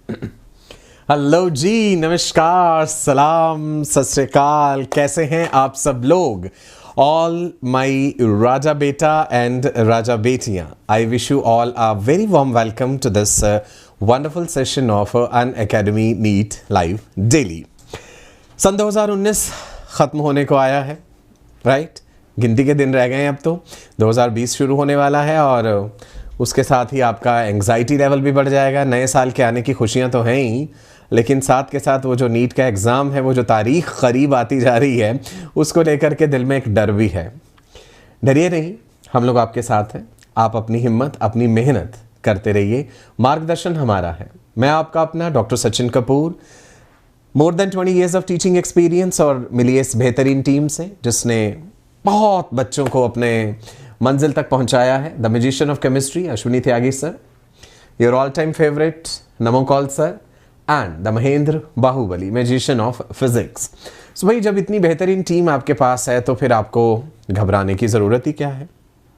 Hello जी, नमस्कार, सलाम, सत श्री अकाल। कैसे हैं आप सब लोग? ऑल माई राजा बेटा एंड राजा बेटियां, I wish you all a very warm welcome to this wonderful session of Unacademy NEET live daily. सन 2019 ख़त्म होने को आया है, राइट? गिनती के दिन रह गए हैं। अब तो 2020 शुरू होने वाला है और उसके साथ ही आपका एंग्जाइटी लेवल भी बढ़ जाएगा। नए साल के आने की खुशियां तो हैं ही, लेकिन साथ के साथ वो जो नीट का एग्ज़ाम है, वो जो तारीख करीब आती जा रही है, उसको लेकर के दिल में एक डर भी है। डरिए नहीं, हम लोग आपके साथ हैं। आप अपनी हिम्मत, अपनी मेहनत करते रहिए। मार्गदर्शन हमारा है। मैं आपका अपना doctor Sachin Kapoor, more than 20 years of teaching experience, और मिली इस बेहतरीन टीम से जिसने बहुत बच्चों को अपने मंजिल तक पहुंचाया है। The magician of chemistry Ashwini Tyagi sir, your all time favourite नमोकॉल sir, and the Mahendra Baahubali magician of physics. So भाई, जब इतनी बेहतरीन टीम आपके पास है तो फिर आपको घबराने की ज़रूरत ही क्या है?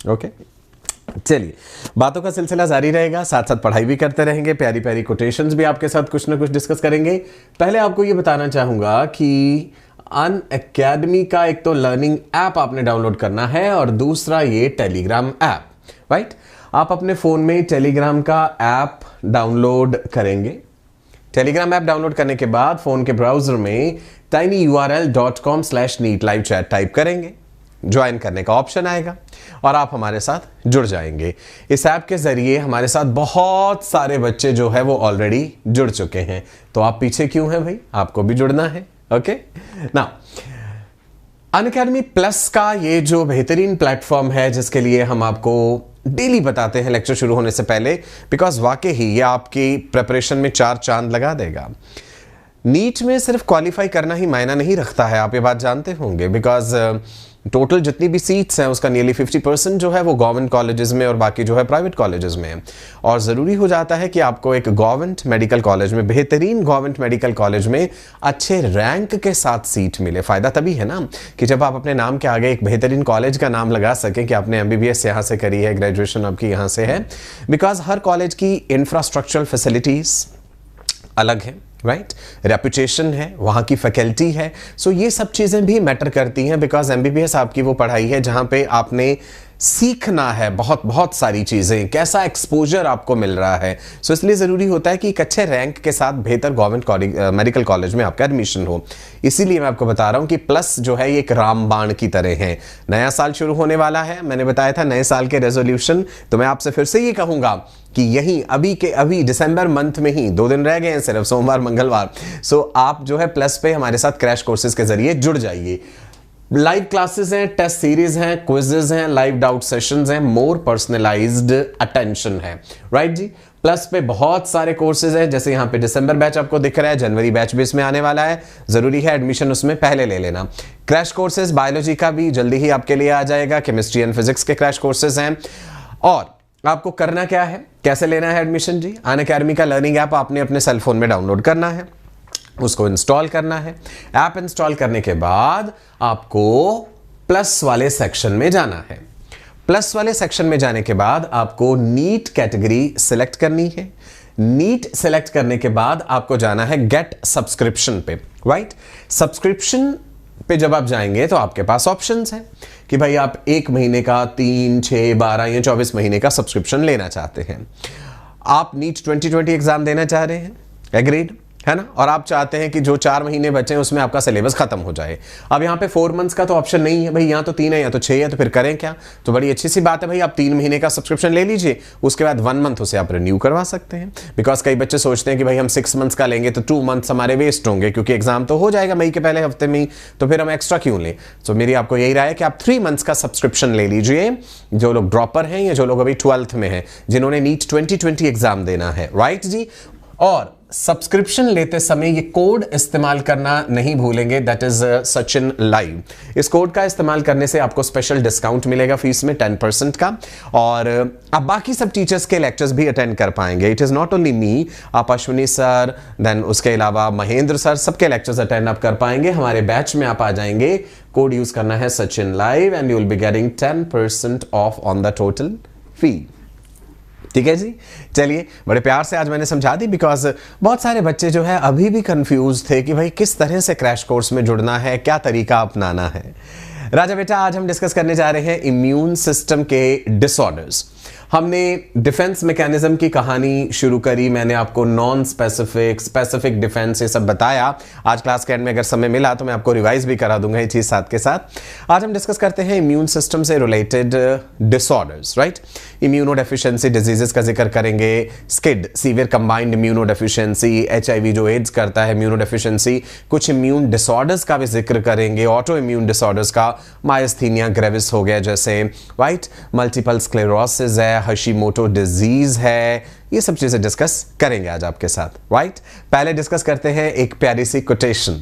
ओके, चलिए, बातों का सिलसिला जारी रहेगा, साथ साथ पढ़ाई भी करते रहेंगे। प्यारी प्यारी कोटेशंस भी आपके साथ कुछ ना कुछ डिस्कस करेंगे। पहले आपको ये बताना चाहूँगा कि अन अकेडमी का एक तो लर्निंग ऐप आपने डाउनलोड करना है और दूसरा ये टेलीग्राम ऐप, राइट? आप अपने फ़ोन में टेलीग्राम का ऐप डाउनलोड करेंगे। टेलीग्राम ऐप डाउनलोड करने के बाद फ़ोन के ब्राउज़र में tinyurl.com/neetlivechat टाइप करेंगे। ज्वाइन करने का ऑप्शन आएगा और आप हमारे साथ जुड़ जाएंगे। इस ऐप के ज़रिए हमारे साथ बहुत सारे बच्चे जो है वो ऑलरेडी जुड़ चुके हैं, तो आप पीछे क्यों हैं भाई? आपको भी जुड़ना है। ओके, नाउ अनअकैडमी प्लस का ये जो बेहतरीन प्लेटफॉर्म है, जिसके लिए हम आपको डेली बताते हैं लेक्चर शुरू होने से पहले, बिकॉज वाकई ही ये आपकी प्रिपरेशन में 4 चांद लगा देगा। नीट में सिर्फ क्वालिफाई करना ही मायना नहीं रखता है, आप ये बात जानते होंगे, बिकॉज टोटल जितनी भी सीट्स हैं उसका नियरली 50% जो है वो गवर्नमेंट कॉलेजेस में और बाकी जो है प्राइवेट कॉलेजेस में है। और ज़रूरी हो जाता है कि आपको एक गवर्नमेंट मेडिकल कॉलेज में, बेहतरीन गवर्नमेंट मेडिकल कॉलेज में अच्छे रैंक के साथ सीट मिले। फ़ायदा तभी है ना कि जब आप अपने नाम के आगे एक बेहतरीन कॉलेज का नाम लगा सकें कि आपने MBBS यहाँ से करी है, ग्रेजुएशन आपकी यहाँ से है, बिकॉज हर कॉलेज की इंफ्रास्ट्रक्चरल फैसिलिटीज़ अलग है, राइट? रेपुटेशन है, वहाँ की फैकल्टी है। सो ये सब चीज़ें भी मैटर करती हैं, बिकॉज MBBS आपकी वो पढ़ाई है जहाँ पे आपने सीखना है बहुत बहुत सारी चीज़ें, कैसा एक्सपोजर आपको मिल रहा है। सो इसलिए ज़रूरी होता है कि एक अच्छे रैंक के साथ बेहतर गवर्नमेंट मेडिकल कॉलेज में आपका एडमिशन हो। इसीलिए मैं आपको बता रहा हूँ कि प्लस जो है ये एक रामबाण की तरह है। नया साल शुरू होने वाला है, मैंने बताया था नए साल के रेजोल्यूशन, तो मैं आपसे फिर से ये कहूँगा कि यही अभी के अभी दिसंबर मंथ में ही 2 दिन रह गए हैं सिर्फ, सोमवार मंगलवार। सो आप जो है प्लस पे हमारे साथ क्रैश कोर्सेज के जरिए जुड़ जाइए। लाइव क्लासेस हैं, टेस्ट सीरीज हैं, क्विजेज हैं, लाइव डाउट सेशंस हैं, मोर पर्सनलाइज्ड अटेंशन है, राइट जी? प्लस पे बहुत सारे कोर्सेज हैं, जैसे यहाँ पे दिसंबर बैच आपको दिख रहा है, जनवरी बैच भी इसमें आने वाला है। जरूरी है एडमिशन उसमें पहले ले लेना। क्रैश कोर्सेज बायोलॉजी का भी जल्दी ही आपके लिए आ जाएगा, केमिस्ट्री एंड फिजिक्स के क्रैश कोर्सेज हैं। और आपको करना क्या है, कैसे लेना है एडमिशन जी? अनअकैडमी का लर्निंग ऐप आपने अपने सेलफोन में डाउनलोड करना है, उसको इंस्टॉल करना है। ऐप इंस्टॉल करने के बाद आपको प्लस वाले सेक्शन में जाना है। प्लस वाले सेक्शन में जाने के बाद आपको नीट कैटेगरी सिलेक्ट करनी है। नीट सिलेक्ट करने के बाद आपको जाना है गेट सब्सक्रिप्शन पे, राइट? सब्सक्रिप्शन पे जब आप जाएंगे तो आपके पास ऑप्शंस हैं कि भाई आप 1 महीने का, 3, 6, 12 या 24 महीने का सब्सक्रिप्शन लेना चाहते हैं। आप नीट 2020 एग्जाम देना चाह रहे हैं, एग्रीड है ना? और आप चाहते हैं कि जो 4 महीने बचे हैं उसमें आपका सिलेबस खत्म हो जाए। अब यहाँ पे 4 मंथ्स का तो ऑप्शन नहीं है भाई, यहाँ तो 3 है या तो 6 है, तो फिर करें क्या? तो बड़ी अच्छी सी बात है भाई, आप 3 महीने का सब्सक्रिप्शन ले लीजिए, उसके बाद 1 मंथ उसे आप रिन्यू करवा सकते हैं। बिकॉज कई बच्चे सोचते हैं कि भाई हम 6 मंथ्स का लेंगे तो 2 मंथ्स हमारे वेस्ट होंगे, क्योंकि एग्जाम तो हो जाएगा मई के पहले हफ्ते में ही, तो फिर हम एक्स्ट्रा क्यों लें? तो मेरी आपको यही राय है कि आप 3 मंथ्स का सब्सक्रिप्शन ले लीजिए, जो लोग ड्रॉपर हैं या जो लोग अभी 12th में हैं, जिन्होंने नीट 2020 एग्जाम देना है, राइट जी? और सब्सक्रिप्शन लेते समय ये कोड इस्तेमाल करना नहीं भूलेंगे, दैट इज सचिन लाइव। इस कोड का इस्तेमाल करने से आपको स्पेशल डिस्काउंट मिलेगा फीस में 10% का, और आप बाकी सब टीचर्स के लेक्चर्स भी अटेंड कर पाएंगे। It is not only me, आप अश्विनी सर, देन उसके अलावा महेंद्र सर, सबके लेक्चर्स अटेंड आप कर पाएंगे। हमारे बैच में आप आ जाएंगे, कोड यूज करना है Sachin live and you will be getting 10% of on the total fee. ठीक है जी। चलिए, बड़े प्यार से आज मैंने समझा दी, बिकॉज बहुत सारे बच्चे जो है अभी भी कंफ्यूज थे कि भाई किस तरह से क्रैश कोर्स में जुड़ना है, क्या तरीका अपनाना है। राजा बेटा, आज हम डिस्कस करने जा रहे हैं इम्यून सिस्टम के डिसऑर्डर्स। हमने डिफेंस मैकेनिज्म की कहानी शुरू करी, मैंने आपको नॉन स्पेसिफिक, स्पेसिफिक डिफेंस ये सब बताया। आज क्लास के एंड में अगर समय मिला तो मैं आपको रिवाइज भी करा दूंगा ये चीज साथ के साथ। आज हम डिस्कस करते हैं इम्यून सिस्टम से related disorders, right. Immunodeficiency diseases का जिक्र करेंगे, skid severe combined immunodeficiency, HIV जो एड्स करता है इम्यूनोडेफिशिएंसी, कुछ इम्यून डिसऑर्डर्स का भी जिक्र करेंगे, ऑटो इम्यून डिसऑर्डर्स का, मायस्थीनिया ग्रेविस हो गया जैसे, राइट, मल्टीपल स्क्लेरोसिस है, हशीमोटो डिजीज है, ये सब चीजें डिस्कस करेंगे आज आपके साथ, राइट। पहले डिस्कस करते हैं एक प्यारी सी quotation,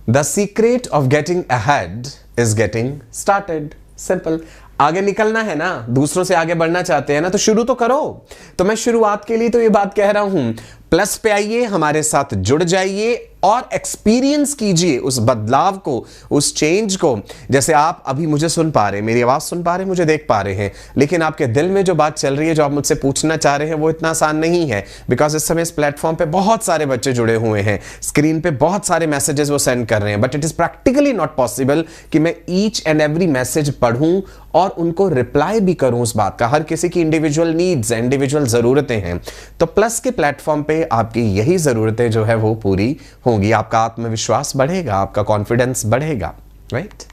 the secret of getting ahead is getting started. Simple, आगे निकलना है ना, दूसरों से आगे बढ़ना चाहते हैं ना, तो शुरू तो करो। तो मैं शुरुआत के लिए तो ये बात कह रहा हूं, प्लस पे आइए, हमारे साथ जुड़ जाइए और एक्सपीरियंस कीजिए उस बदलाव को, उस चेंज को। जैसे आप अभी मुझे सुन पा रहे हैं, मेरी आवाज सुन पा रहे हैं, मुझे देख पा रहे हैं, लेकिन आपके दिल में जो बात चल रही है, जो आप मुझसे पूछना चाह रहे हैं, वो इतना आसान नहीं है। बिकॉज इस समय इस प्लेटफॉर्म पे बहुत सारे बच्चे जुड़े हुए हैं, स्क्रीन पे बहुत सारे मैसेजेस वो सेंड कर रहे हैं, but it is practically not possible कि मैं ईच एंड एवरी मैसेज पढ़ूं और उनको रिप्लाई भी करूं उस बात का। हर किसी की इंडिविजुअल नीड्स, इंडिविजुअल जरूरतें हैं। तो प्लस के प्लेटफॉर्म पे आपकी यही जरूरतें जो है वो पूरी होंगी, आपका आत्मविश्वास बढ़ेगा, आपका कॉन्फिडेंस बढ़ेगा, राइट।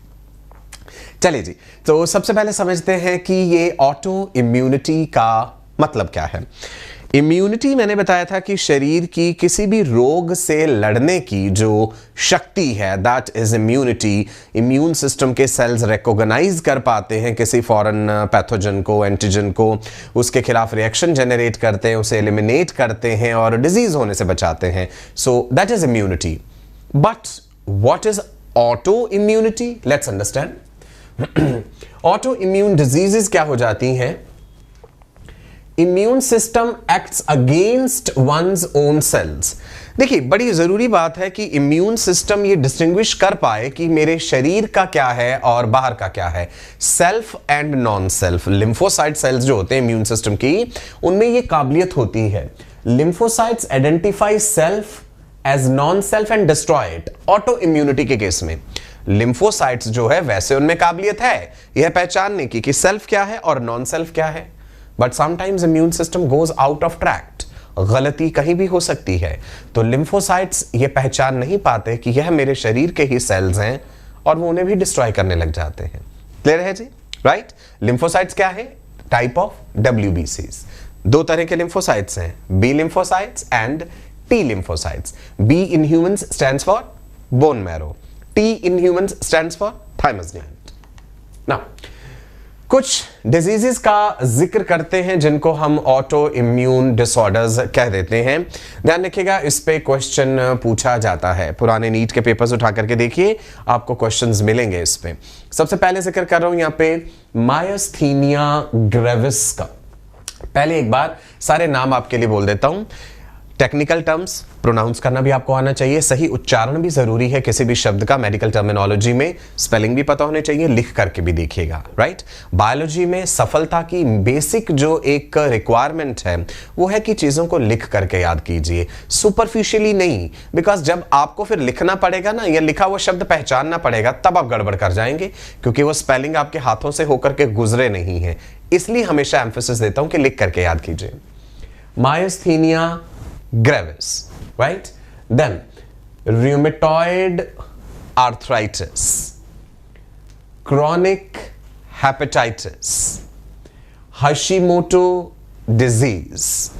चलिए जी, तो सबसे पहले समझते हैं कि ये ऑटो इम्यूनिटी का मतलब क्या है। इम्यूनिटी मैंने बताया था कि शरीर की किसी भी रोग से लड़ने की जो शक्ति है, that is immunity. Immune system के सेल्स रिकॉग्नाइज कर पाते हैं किसी फॉरेन पैथोजन को, एंटीजन को, उसके खिलाफ रिएक्शन जनरेट करते हैं, उसे एलिमिनेट करते हैं और डिजीज होने से बचाते हैं। So that is immunity. But what is auto immunity? Let's understand. Auto immune diseases क्या हो जाती हैं? Immune system acts against one's own cells. देखिए, बड़ी जरूरी बात है कि इम्यून सिस्टम ये डिस्टिंग्विश कर पाए कि मेरे शरीर का क्या है और बाहर का क्या है, self and non self. Lymphocyte sales जो होते हैं इम्यून सिस्टम की, उनमें ये काबिलियत होती है। Lymphocytes identify self as non self and destroy it. Auto immunity के केस में लिम्फोसाइट्स जो है वैसे उनमें काबिलियत है यह पहचानने की कि सेल्फ क्या है और नॉन सेल्फ क्या है। But sometimes immune system goes out of track, गलती कहीं भी हो सकती है। तो लिम्फोसाइट्स ये पहचान नहीं पाते कि यह मेरे शरीर के ही सेल्स हैं और वो उन्हें भी डिस्ट्रॉय करने लग जाते हैं। क्लियर है जी, राइट। लिम्फोसाइट्स क्या है? Type of WBCs। दो तरह के लिम्फोसाइट्स हैं, B lymphocytes and T lymphocytes. B in humans stands for bone marrow, T in humans stands for thymus gland. Now कुछ डिजीजेस का जिक्र करते हैं जिनको हम ऑटो इम्यून डिसऑर्डर्स कह देते हैं। ध्यान रखिएगा, इस पे क्वेश्चन पूछा जाता है। पुराने नीट के पेपर्स उठा करके देखिए, आपको क्वेश्चंस मिलेंगे इस पे। सबसे पहले जिक्र कर रहा हूं यहां पे मायस्थीनिया ग्रेविस का। पहले एक बार सारे नाम आपके लिए बोल देता हूं। टेक्निकल टर्म्स प्रोनाउंस करना भी आपको आना चाहिए, सही उच्चारण भी जरूरी है किसी भी शब्द का। मेडिकल टर्मिनोलॉजी में स्पेलिंग भी पता होने चाहिए, लिख करके भी देखिएगा, राइट। बायोलॉजी में सफलता की बेसिक जो एक रिक्वायरमेंट है वो है कि चीजों को लिख करके याद कीजिए, सुपरफिशियली नहीं। बिकॉज जब आपको फिर लिखना पड़ेगा ना, या लिखा हुआ शब्द पहचानना पड़ेगा, तब आप गड़बड़ कर जाएंगे, क्योंकि वो स्पेलिंग आपके हाथों से होकर के गुजरे नहीं है। इसलिए हमेशा एम्फेसिस देता हूं कि लिख करके याद कीजिए। Myasthenia gravis, right? Then rheumatoid arthritis, chronic hepatitis, Hashimoto disease,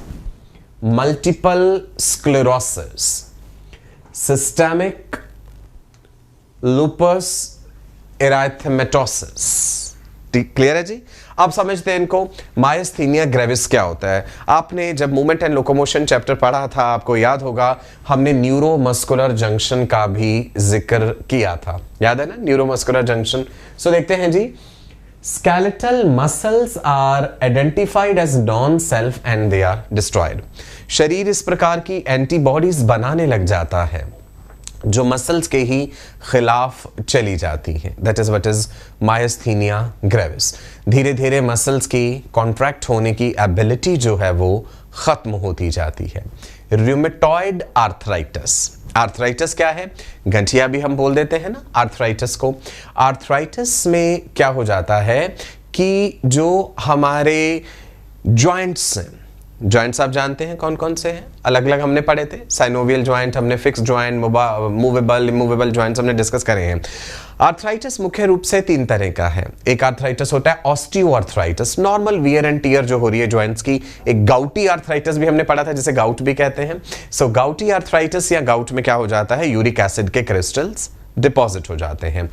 multiple sclerosis, systemic lupus erythematosus। Clear है जी? अब समझते हैं इनको। मायस्थीनिया ग्रेविस क्या होता है? आपने जब मूवमेंट एंड लोकोमोशन चैप्टर पढ़ा था, आपको याद होगा हमने न्यूरोमस्कुलर जंक्शन का भी जिक्र किया था, याद है ना, न्यूरोमस्कुलर जंक्शन। सो देखते हैं जी, skeletal muscles are identified as non-self and they are destroyed। शरीर इस प्रकार की एंटीबॉडीज बनाने लग जाता है जो मसल्स के ही खिलाफ चली जाती है, that is what is myasthenia gravis. धीरे धीरे मसल्स की कॉन्ट्रैक्ट होने की एबिलिटी जो है वो खत्म होती जाती है। रूमेटॉइड आर्थराइटिस, आर्थराइटिस क्या है? गठिया भी हम बोल देते हैं ना आर्थराइटिस को। आर्थराइटिस में क्या हो जाता है कि जो हमारे जॉइंट्स हैं, जॉइंट्स आप जानते हैं कौन कौन से हैं, अलग अलग हमने पढ़े थे, साइनोवियल जॉइंट हमने, fix joint, movable immovable joints हमने डिस्कस करे हैं। आर्थराइटिस मुख्य रूप से 3 तरह का है। एक आर्थराइटिस होता है osteoarthritis, normal wear and tear जो हो रही है जॉइंट्स की। एक गाउटी आर्थराइटिस भी हमने पढ़ा था जिसे गाउट भी कहते हैं। सो गाउटी आर्थराइटिस या गाउट में क्या हो जाता है, यूरिक एसिड के क्रिस्टल्स डिपॉजिट हो जाते हैं।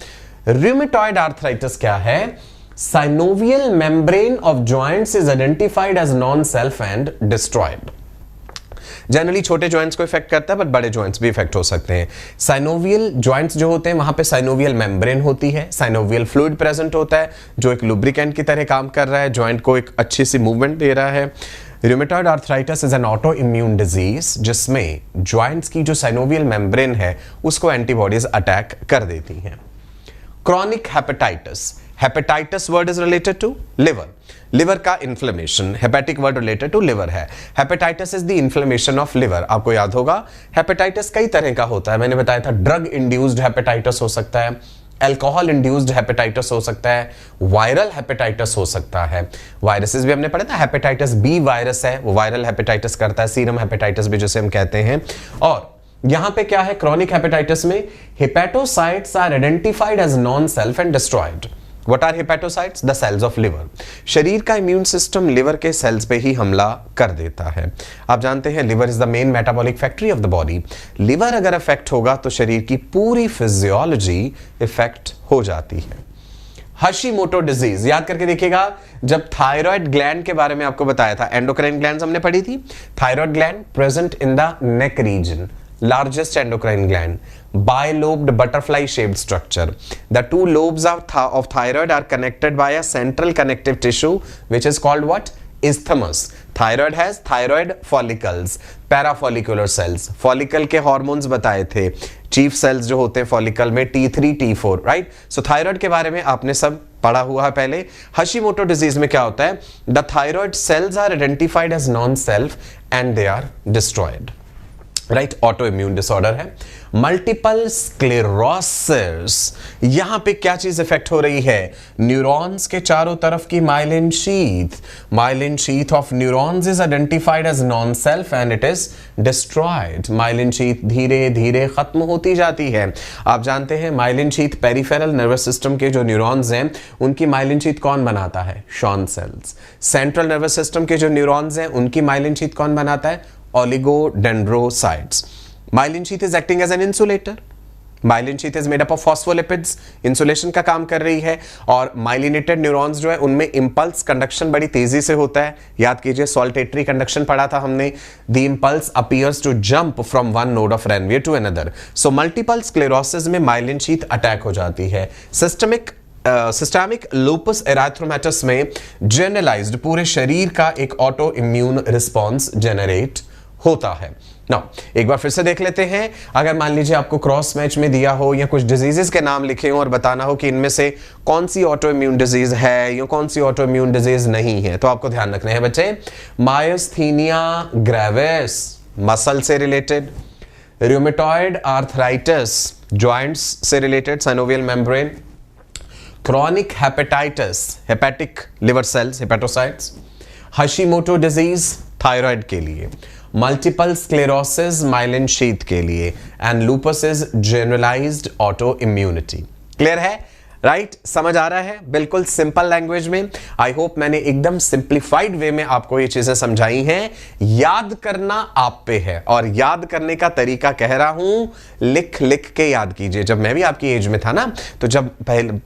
रूमेटॉइड आर्थराइटिस क्या है? Synovial membrane of joints is identified as non-self and destroyed. Generally छोटे जॉइंट्स को इफेक्ट करता है बट बड़े जॉइंट्स भी इफेक्ट हो सकते हैं। साइनोवियल जॉइंट्स जो होते हैं वहां पे साइनोवियल मेम्ब्रेन होती है, साइनोवियल फ्लूइड प्रेजेंट होता है जो एक लुब्रिकेंट की तरह काम कर रहा है, जॉइंट को एक अच्छी सी मूवमेंट दे रहा है। Rheumatoid arthritis is an auto immune disease जिसमें जॉइंट्स की जो साइनोवियल मेम्ब्रेन है उसको एंटीबॉडीज अटैक कर देती हैं। Chronic hepatitis, hepatitis word is related to liver, liver का inflammation, hepatic word related to liver है। Hepatitis is the inflammation of liver. आपको याद होगा हेपेटाइटिस कई तरह का होता है, मैंने बताया था ड्रग इंड्यूस्ड हेपेटाइटिस हो सकता है, अल्कोहल इंड्यूस्ड हेपेटाइटिस हो सकता है, वायरल हेपेटाइटिस हो सकता है। वायरसेस भी हमने पढ़ा था, हेपेटाइटिस बी वायरस है वो वायरल हेपेटाइटिस करता है, सीरम हेपेटाइटिस भी जिसे हम कहते हैं। और यहां पे क्या है, क्रॉनिक हेपेटाइटिस में hepatocytes are identified as non self and destroyed. What are hepatocytes? The cells of liver. शरीर का इम्यून सिस्टम लिवर के सेल्स पे ही हमला कर देता है। आप जानते हैं liver is the main metabolic factory of the body. Liver अगर अफेक्ट होगा तो शरीर की पूरी फिजियोलॉजी इफेक्ट हो जाती है। हशीमोटो डिजीज याद करके देखिएगा, जब थायराइड ग्लैंड के बारे में आपको बताया था, एंडोक्राइन ग्लैंड्स हमने पढ़ी थी। Thyroid gland present in the neck region, largest endocrine gland, bilobed butterfly shaped structure. The two lobes of thyroid are connected by a central connective tissue which is called what? Isthmus. Thyroid has thyroid follicles, parafollicular cells. Follicle के hormones बताए थे, chief cells जो होते हैं follicle में T3, T4, right? So thyroid के बारे में आपने सब पढ़ा हुआ है पहले। हशीमोटो डिजीज में क्या होता है? The thyroid cells are identified as non-self and they are destroyed. Right, auto immune disorder है। मल्टीपल स्क्लेरोसिस, यहां पे क्या चीज इफेक्ट हो रही है? न्यूरॉन्स के चारों तरफ की myelin sheath, myelin sheath of neurons is identified as non self and it is destroyed. Myelin sheath धीरे धीरे खत्म होती जाती है। आप जानते हैं myelin sheath peripheral nervous system के जो न्यूरॉन्स हैं उनकी माइलिन शीथ कौन बनाता है? Schwann cells. Central nervous system के जो न्यूरॉन्स हैं उनकी माइलिन शीथ कौन बनाता है? Oligodendrocytes. Myelin sheath is acting as an insulator. Myelin sheath is made up of phospholipids. Insulation का काम कर रही है। और माइलिनेटेड न्यूरॉन्स जो है उनमें इंपल्स कंडक्शन बड़ी तेजी से होता है। याद कीजिए सॉल्टेटरी कंडक्शन पढ़ा था हमने। The impulse appears to jump from one node of Ranvier to another. So multiple sclerosis में माइलिन शीथ अटैक हो जाती है। सिस्टेमिक लूपस एराथ्रोमेटस में जनरलाइज्ड पूरे शरीर का एक ऑटो इम्यून रिस्पॉन्स जनरेट होता है। नाउ एक बार फिर से देख लेते हैं। अगर मान लीजिए आपको क्रॉस मैच में दिया हो या कुछ डिजीजेस के नाम लिखे हो और बताना हो कि इनमें से कौन सी ऑटो इम्यून डिजीज है या कौन सी ऑटो इम्यून डिजीज नहीं है, तो आपको ध्यान रखने हैं बच्चे। मायस्थीनिया ग्रेविस मसल से रिलेटेड, रूमेटॉइड आर्थराइटिस जॉइंट्स से related, synovial membrane, chronic hepatitis hepatic liver cells hepatocytes, Hashimoto disease thyroid के लिए, मल्टीपल स्क्लेरोसिस माइलिन शीथ के लिए, and lupus is generalized auto immunity. Clear है? राइट, समझ आ रहा है? बिल्कुल सिंपल लैंग्वेज में। आई होप मैंने एकदम सिंप्लीफाइड वे में आपको ये चीजें समझाई हैं। याद करना आप पे है और याद करने का तरीका कह रहा हूं, लिख लिख के याद कीजिए। जब मैं भी आपकी एज में था ना, तो जब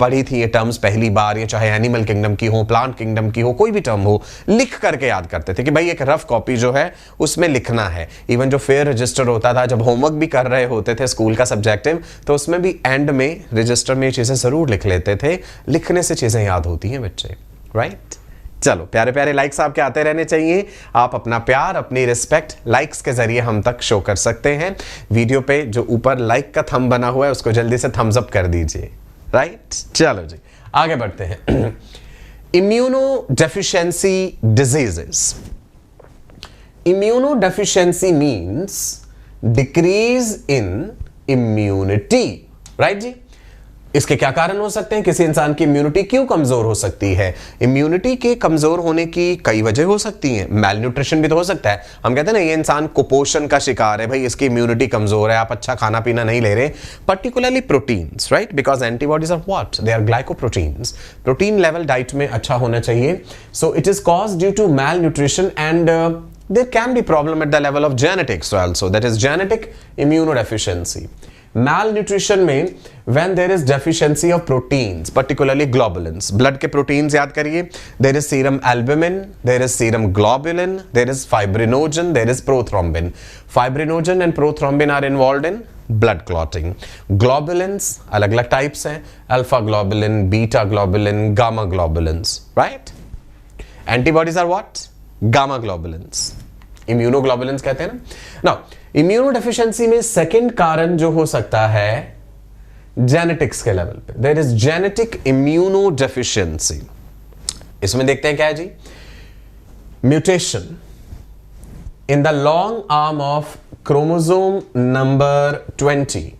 पढ़ी थी ये टर्म्स पहली बार, ये चाहे एनिमल किंगडम की हो, प्लांट किंगडम की हो, कोई भी टर्म हो, लिख करके याद करते थे कि भाई एक रफ कॉपी जो है उसमें लिखना है। इवन जो फेयर रजिस्टर होता था, जब होमवर्क भी कर रहे होते थे स्कूल का सब्जेक्टिव, तो उसमें भी एंड में रजिस्टर में ये चीजें जरूर लिख लेते थे। लिखने से चीजें याद होती हैं बच्चे, राइट? चलो, प्यारे प्यारे लाइक्स आपके आते रहने चाहिए। आप अपना प्यार, अपनी रिस्पेक्ट लाइक्स के जरिए हम तक शो कर सकते हैं। वीडियो पे जो ऊपर लाइक का थंब बना हुआ है उसको जल्दी से थम्स अप कर दीजिए। राइट, चलो जी आगे बढ़ते हैं। Immuno deficiency diseases. Immuno deficiency means decrease in immunity. Right जी, इसके क्या कारण हो सकते हैं? किसी इंसान की इम्यूनिटी क्यों कमजोर हो सकती है? इम्यूनिटी के कमजोर होने की कई वजह हो सकती हैं। मेल न्यूट्रिशन भी तो हो सकता है। हम कहते हैं ना, ये इंसान कुपोषण का शिकार है, भाई इसकी इम्यूनिटी कमजोर है, आप अच्छा खाना पीना नहीं ले रहे। Particularly proteins, right, because antibodies are what? They are glycoproteins. Protein level diet में अच्छा होना चाहिए। So it is cause due to malnutrition and there can be problem at the level of genetics also, that is genetic immunodeficiency. Malnutrition में when there is deficiency of proteins, particularly globulins, blood के proteins याद करिए, there is serum albumin, there is serum globulin, there is fibrinogen, there is prothrombin. Fibrinogen and prothrombin are involved in blood clotting. Globulins अलग अलग types हैं, alpha globulin, beta globulin, gamma globulins, right? Antibodies are what? Gamma globulins, immunoglobulins कहते हैं ना। Now immuno deficiency में second कारण जो हो सकता है जेनेटिक्स के लेवल पे, there is genetic immuno deficiency. इसमें देखते हैं क्या है जी, mutation in the long arm of chromosome number 20।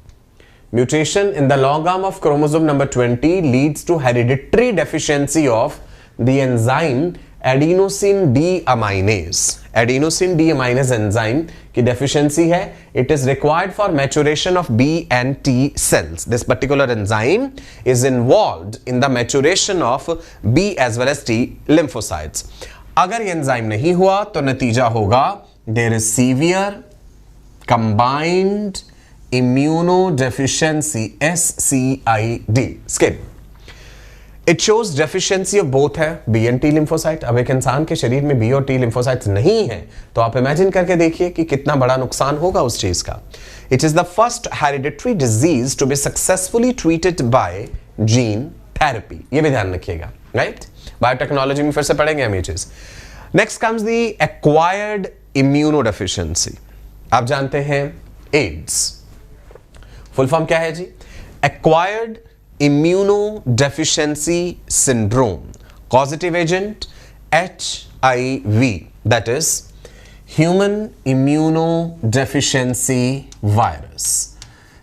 Mutation in the long arm of chromosome number 20 leads to hereditary deficiency of the enzyme adenosine deaminase. Adenosine deaminase enzyme की deficiency है। It is required for maturation of B and T cells. This particular enzyme is involved in the maturation of B as well as T lymphocytes. अगर ये enzyme नहीं हुआ तो नतीजा होगा there is severe combined immuno deficiency, SCID, skip. It shows deficiency of both है B and T lymphocyte. अब एक इंसान के शरीर में बी और टी लिम्फोसाइट्स नहीं है तो आप इमेजिन करके देखिए कि कितना बड़ा नुकसान होगा उस चीज का। It is the first hereditary disease to be successfully treated by gene therapy. ये भी ध्यान रखिएगा, राइट? बायोटेक्नोलॉजी में फिर से पढ़ेंगे हम ये चीज। Next comes the acquired immuno deficiency. आप जानते हैं एड्स, फुल फॉर्म क्या है जी? Acquired immunodeficiency syndrome, causative agent HIV, that is human immunodeficiency virus,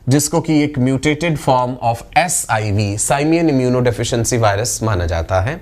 जिसको कि एक mutated form of SIV, simian immunodeficiency virus माना जाता है।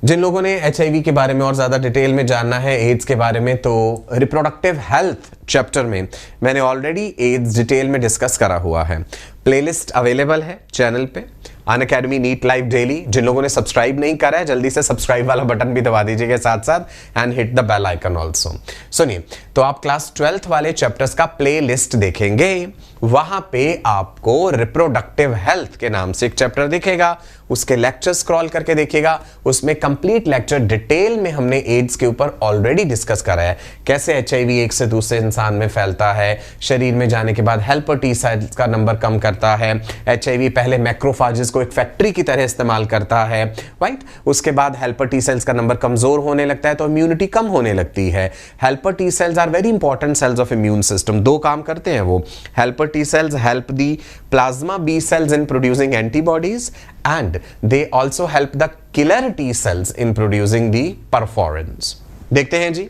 जिन लोगों ने HIV के बारे में और ज़्यादा डिटेल में जानना है, एड्स के बारे में, तो रिप्रोडक्टिव हेल्थ चैप्टर में मैंने ऑलरेडी एड्स डिटेल में डिस्कस करा हुआ है। प्लेलिस्ट अवेलेबल है चैनल पे, अनअकैडमी नीट लाइव डेली। जिन लोगों ने सब्सक्राइब नहीं करा है जल्दी से सब्सक्राइब वाला बटन भी दबा दीजिएगा साथ साथ, and hit the bell icon also. सुनिए, तो आप क्लास 12th वाले चैप्टर्स का प्ले लिस्ट देखेंगे, वहां पे आपको रिप्रोडक्टिव हेल्थ के नाम से एक चैप्टर दिखेगा, उसके लेक्चर स्क्रॉल करके देखिएगा। उसमें कंप्लीट लेक्चर डिटेल में हमने एड्स के ऊपर ऑलरेडी डिस्कस करा है, कैसे HIV एक से दूसरे इंसान में फैलता है, शरीर में जाने के बाद हेल्पर टी सेल्स का नंबर कम करता है। HIV पहले मैक्रोफाजेस को एक फैक्ट्री की तरह इस्तेमाल करता है, राइट? उसके बाद हेल्पर टी सेल्स का नंबर कमजोर होने लगता है तो इम्यूनिटी कम होने लगती है। Helper T cells are very important cells of immune system. दो काम करते हैं वो। Helper T cells help the plasma B cells in producing antibodies, and they also help the killer T cells in producing the perforins. देखते हैं जी,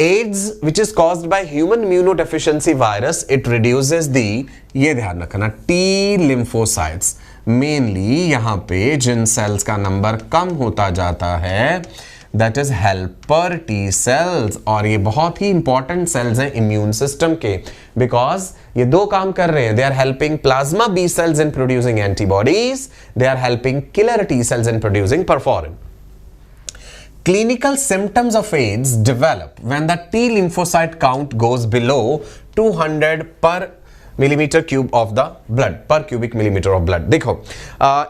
AIDS which is caused by human immunodeficiency virus, it reduces the, ये ध्यान रखना, T lymphocytes, mainly यहां पे जिन sales का number कम होता जाता है that is helper T cells. और ये बहुत ही इंपॉर्टेंट सेल्स हैं इम्यून सिस्टम के, बिकॉज ये दो काम कर रहे हैं। They are helping plasma B cells in producing antibodies, they are helping killer T cells in producing perforin. Clinical symptoms of AIDS develop when the T lymphocyte count goes below 200 per millimeter cube of the blood, per cubic millimeter of blood। देखो,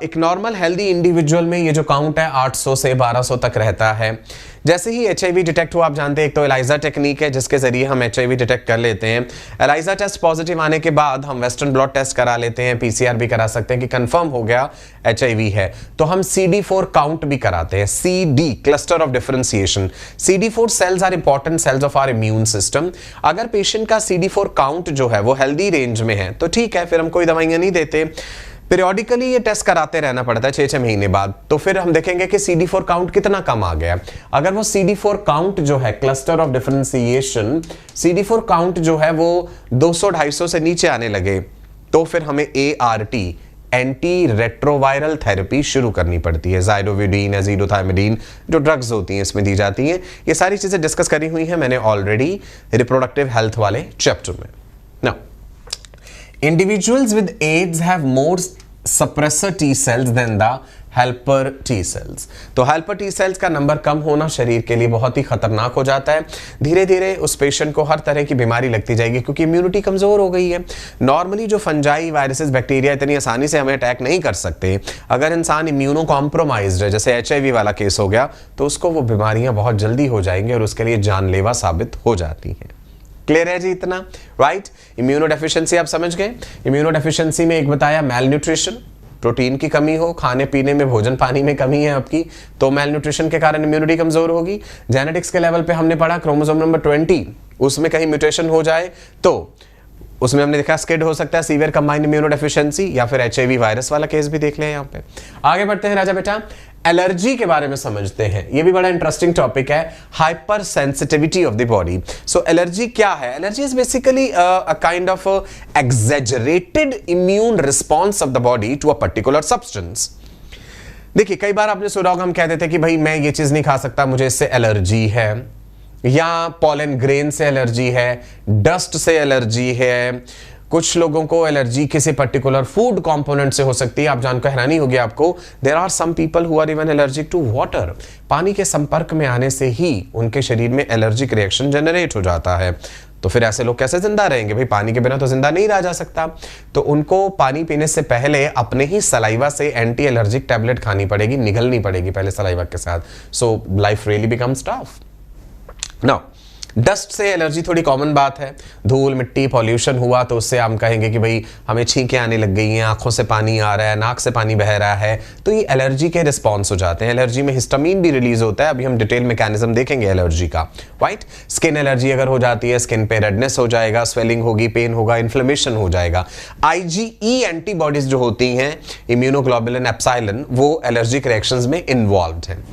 एक normal healthy individual में ये जो count है 800 से 1200 तक रहता है। जैसे ही HIV डिटेक्ट हुआ, आप जानते हैं एक तो एलाइजा टेक्निक है जिसके जरिए हम HIV डिटेक्ट कर लेते हैं। एलाइजा टेस्ट पॉजिटिव आने के बाद हम वेस्टर्न ब्लॉट टेस्ट करा लेते हैं, PCR भी करा सकते हैं कि कंफर्म हो गया HIV है। तो हम CD4 काउंट भी कराते हैं, CD cluster of differentiation. CD4 cells are important cells of our immune system. अगर पेशेंट का CD4 काउंट जो है वो हेल्दी रेंज में है तो ठीक है, फिर हम कोई दवाइयां नहीं देते। पीरियोडिकली ये टेस्ट कराते रहना पड़ता है 6-6 महीने बाद, तो फिर हम देखेंगे कि CD4 काउंट कितना कम आ गया। अगर वो CD4 काउंट जो है cluster of differentiation, CD4 count जो है वो 200-250 से नीचे आने लगे तो फिर हमें ART एंटी रेट्रोवायरल थेरेपी शुरू करनी पड़ती है। ज़ाइडोविडीन, एज़िडोथाइमिडीन जो ड्रग्स होती हैं इसमें दी जाती हैं। ये सारी चीजें डिस्कस करी हुई हैं मैंने ऑलरेडी रिप्रोडक्टिव हेल्थ वाले चैप्टर में। Now individuals with AIDS have more suppressor T cells than the helper T cells। तो helper T cells का नंबर कम होना शरीर के लिए बहुत ही खतरनाक हो जाता है। धीरे धीरे उस पेशेंट को हर तरह की बीमारी लगती जाएगी क्योंकि इम्यूनिटी कमजोर हो गई है। नॉर्मली जो फंजाई, वायरसेस, बैक्टीरिया इतनी आसानी से हमें अटैक नहीं कर सकते। अगर इंसान इम्यूनो कॉम्प्रोमाइज्ड है, जैसे HIV वाला केस हो गया, तो उसको वो बीमारियां बहुत जल्दी हो जाएंगी और उसके लिए जानलेवा साबित हो जाती हैं। क्लियर है जी इतना, राइट? इम्यूनो डेफिशिएंसी आप समझ गए। इम्यूनो डेफिशिएंसी में एक बताया मेल न्यूट्रिशन, प्रोटीन की कमी हो, खाने पीने में, भोजन पानी में कमी है आपकी, तो मेल न्यूट्रिशन के कारण इम्यूनिटी कमजोर होगी। जेनेटिक्स के लेवल पे हमने पढ़ा क्रोमोसोम नंबर 20 उसमें कहीं म्यूटेशन हो जाए तो उसमें हमने देखा स्किड हो सकता है, सीवियर कंबाइंड इम्यूनो डेफिशिएंसी, या फिर HIV वायरस वाला केस भी देख लें। यहाँ पे आगे बढ़ते हैं राजा बेटा, एलर्जी के बारे में समझते हैं। ये भी बड़ा इंटरेस्टिंग टॉपिक है, hyper sensitivity of the body. So allergy क्या है? Allergy is basically a kind of exaggerated immune response of the body to a particular substance. देखिए कई बार आपने सुना होगा, हम कहते थे कि भाई मैं ये चीज नहीं खा सकता, मुझे इससे एलर्जी है, या पॉलन ग्रेन से एलर्जी है, डस्ट से एलर्जी है, कुछ लोगों को एलर्जी किसी पर्टिकुलर फूड कंपोनेंट से हो सकती है। आप जानकर हैरानी होगी आपको, there are some people who are even allergic to water. पानी के संपर्क में आने से ही उनके शरीर में एलर्जिक रिएक्शन जनरेट हो जाता है। तो फिर ऐसे लोग कैसे जिंदा रहेंगे? भाई पानी के बिना तो जिंदा नहीं रहा जा सकता। तो उनको पानी पीने से पहले अपने ही सलाइवा से एंटी एलर्जिक टैबलेट खानी पड़ेगी, निगलनी पड़ेगी पहले सलाइवा के साथ। So life really becomes tough. Now dust से एलर्जी थोड़ी कॉमन बात है। धूल, मिट्टी, पॉल्यूशन हुआ तो उससे हम कहेंगे कि भाई हमें छींकें आने लग गई हैं, आंखों से पानी आ रहा है, नाक से पानी बह रहा है, तो ये एलर्जी के रिस्पॉन्स हो जाते हैं। एलर्जी में हिस्टामिन भी रिलीज होता है, अभी हम डिटेल मैकेनिज्म देखेंगे एलर्जी का, राइट? स्किन एलर्जी अगर हो जाती है, स्किन पे रेडनेस हो जाएगा, स्वेलिंग होगी, पेन होगा, इन्फ्लेमेशन हो जाएगा। IgE एंटीबॉडीज जो होती हैं, इम्यूनोग्लोबुलिन, एप्सिलॉन, वो एलर्जिक रिएक्शंस में इन्वॉल्व्ड हैं।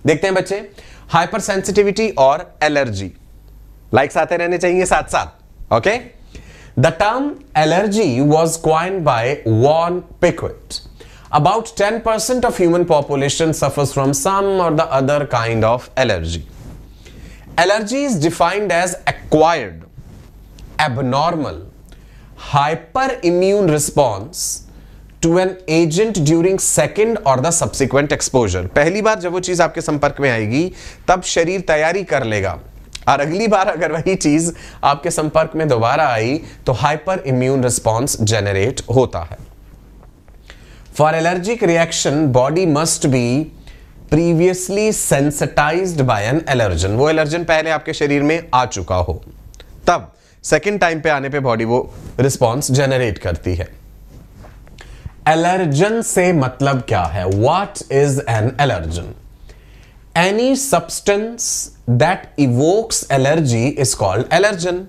देखते हैं बच्चे, हाइपर सेंसिटिविटी और एलर्जी लाइक्स आते रहने चाहिए साथ साथ। Okay, the term allergy was coined by von Pirquet. About 10% of human population suffers from some or the other kind of allergy. Allergy is defined as acquired, abnormal, hyperimmune response to an agent during second or the subsequent exposure. पहली बार जब वो चीज आपके संपर्क में आएगी तब शरीर तैयारी कर लेगा, और अगली बार अगर वही चीज आपके संपर्क में दोबारा आई तो हाइपर इम्यून रिस्पॉन्स जनरेट होता है। For allergic reaction body must be previously sensitized by an allergen. वो एलर्जन पहले आपके शरीर में आ चुका हो, तब सेकेंड टाइम पे आने पे बॉडी वो रिस्पॉन्स जनरेट करती है। एलर्जन से मतलब क्या है? What is an allergen? Any substance that evokes allergy is called allergen।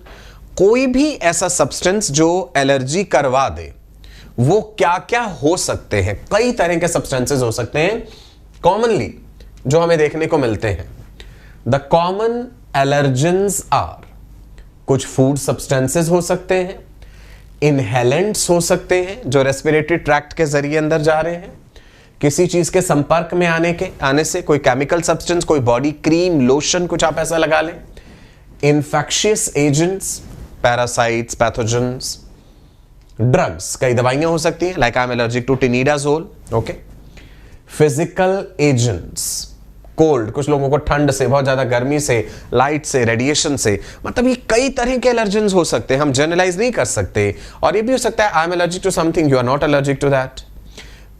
कोई भी ऐसा सब्सटेंस जो एलर्जी करवा दे, वो क्या क्या हो सकते हैं? कई तरह के सब्सटेंसेस हो सकते हैं कॉमनली जो हमें देखने को मिलते हैं। द कॉमन एलर्जेंस आर, कुछ फूड सब्सटेंसेस हो सकते हैं, इनहेलेंट्स हो सकते हैं जो रेस्पिरेटरी ट्रैक्ट के जरिए अंदर जा रहे हैं, किसी चीज के संपर्क में आने से कोई केमिकल सब्सटेंस, कोई बॉडी क्रीम, लोशन, कुछ आप ऐसा लगा लें। Infectious agents, parasites, pathogens, drugs, कई दवाइयां हो सकती हैं, like I am allergic to tinidazole. Okay, physical agents, cold, कुछ लोगों को ठंड से, बहुत ज्यादा गर्मी से, लाइट से, रेडिएशन से, मतलब ये कई तरह के एलर्जेंस हो सकते हैं, हम जनरलाइज नहीं कर सकते। और ये भी हो सकता है I am allergic to something, you are not allergic to that.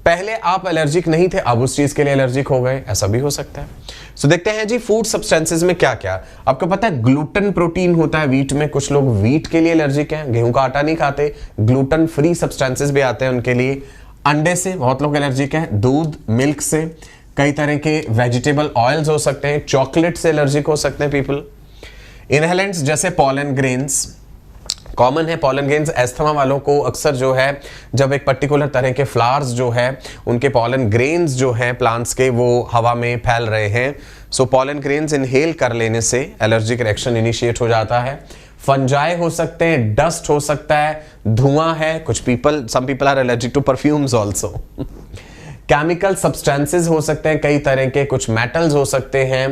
पहले आप एलर्जिक नहीं थे, अब उस चीज के लिए एलर्जिक हो गए, ऐसा भी हो सकता है। सो देखते हैं जी फूड सब्सटेंसेस में क्या क्या। आपको पता है ग्लूटेन प्रोटीन होता है व्हीट में, कुछ लोग व्हीट के लिए एलर्जिक हैं, गेहूं का आटा नहीं खाते, ग्लूटेन फ्री सब्सटेंसेस भी आते हैं उनके लिए। अंडे से बहुत लोग एलर्जिक हैं, दूध मिल्क से, कई तरह के वेजिटेबल ऑयल्स हो सकते हैं, चॉकलेट से एलर्जिक हो सकते हैं पीपल। इनहेलेंट्स जैसे पॉलन ग्रेन्स कॉमन है, पॉलन ग्रेन्स एस्थमा वालों को अक्सर जो है जब एक पर्टिकुलर तरह के फ्लावर्स जो है उनके पॉलन ग्रेन्स जो है प्लांट्स के वो हवा में फैल रहे हैं, सो पॉलन ग्रेन्स इनहेल कर लेने से एलर्जिक रिएक्शन इनिशिएट हो जाता है। फंजाई हो सकते हैं, डस्ट हो सकता है, धुआं है, कुछ people some people are allergic to perfumes also. Chemical substances हो सकते हैं कई तरह के, कुछ मेटल्स हो सकते हैं,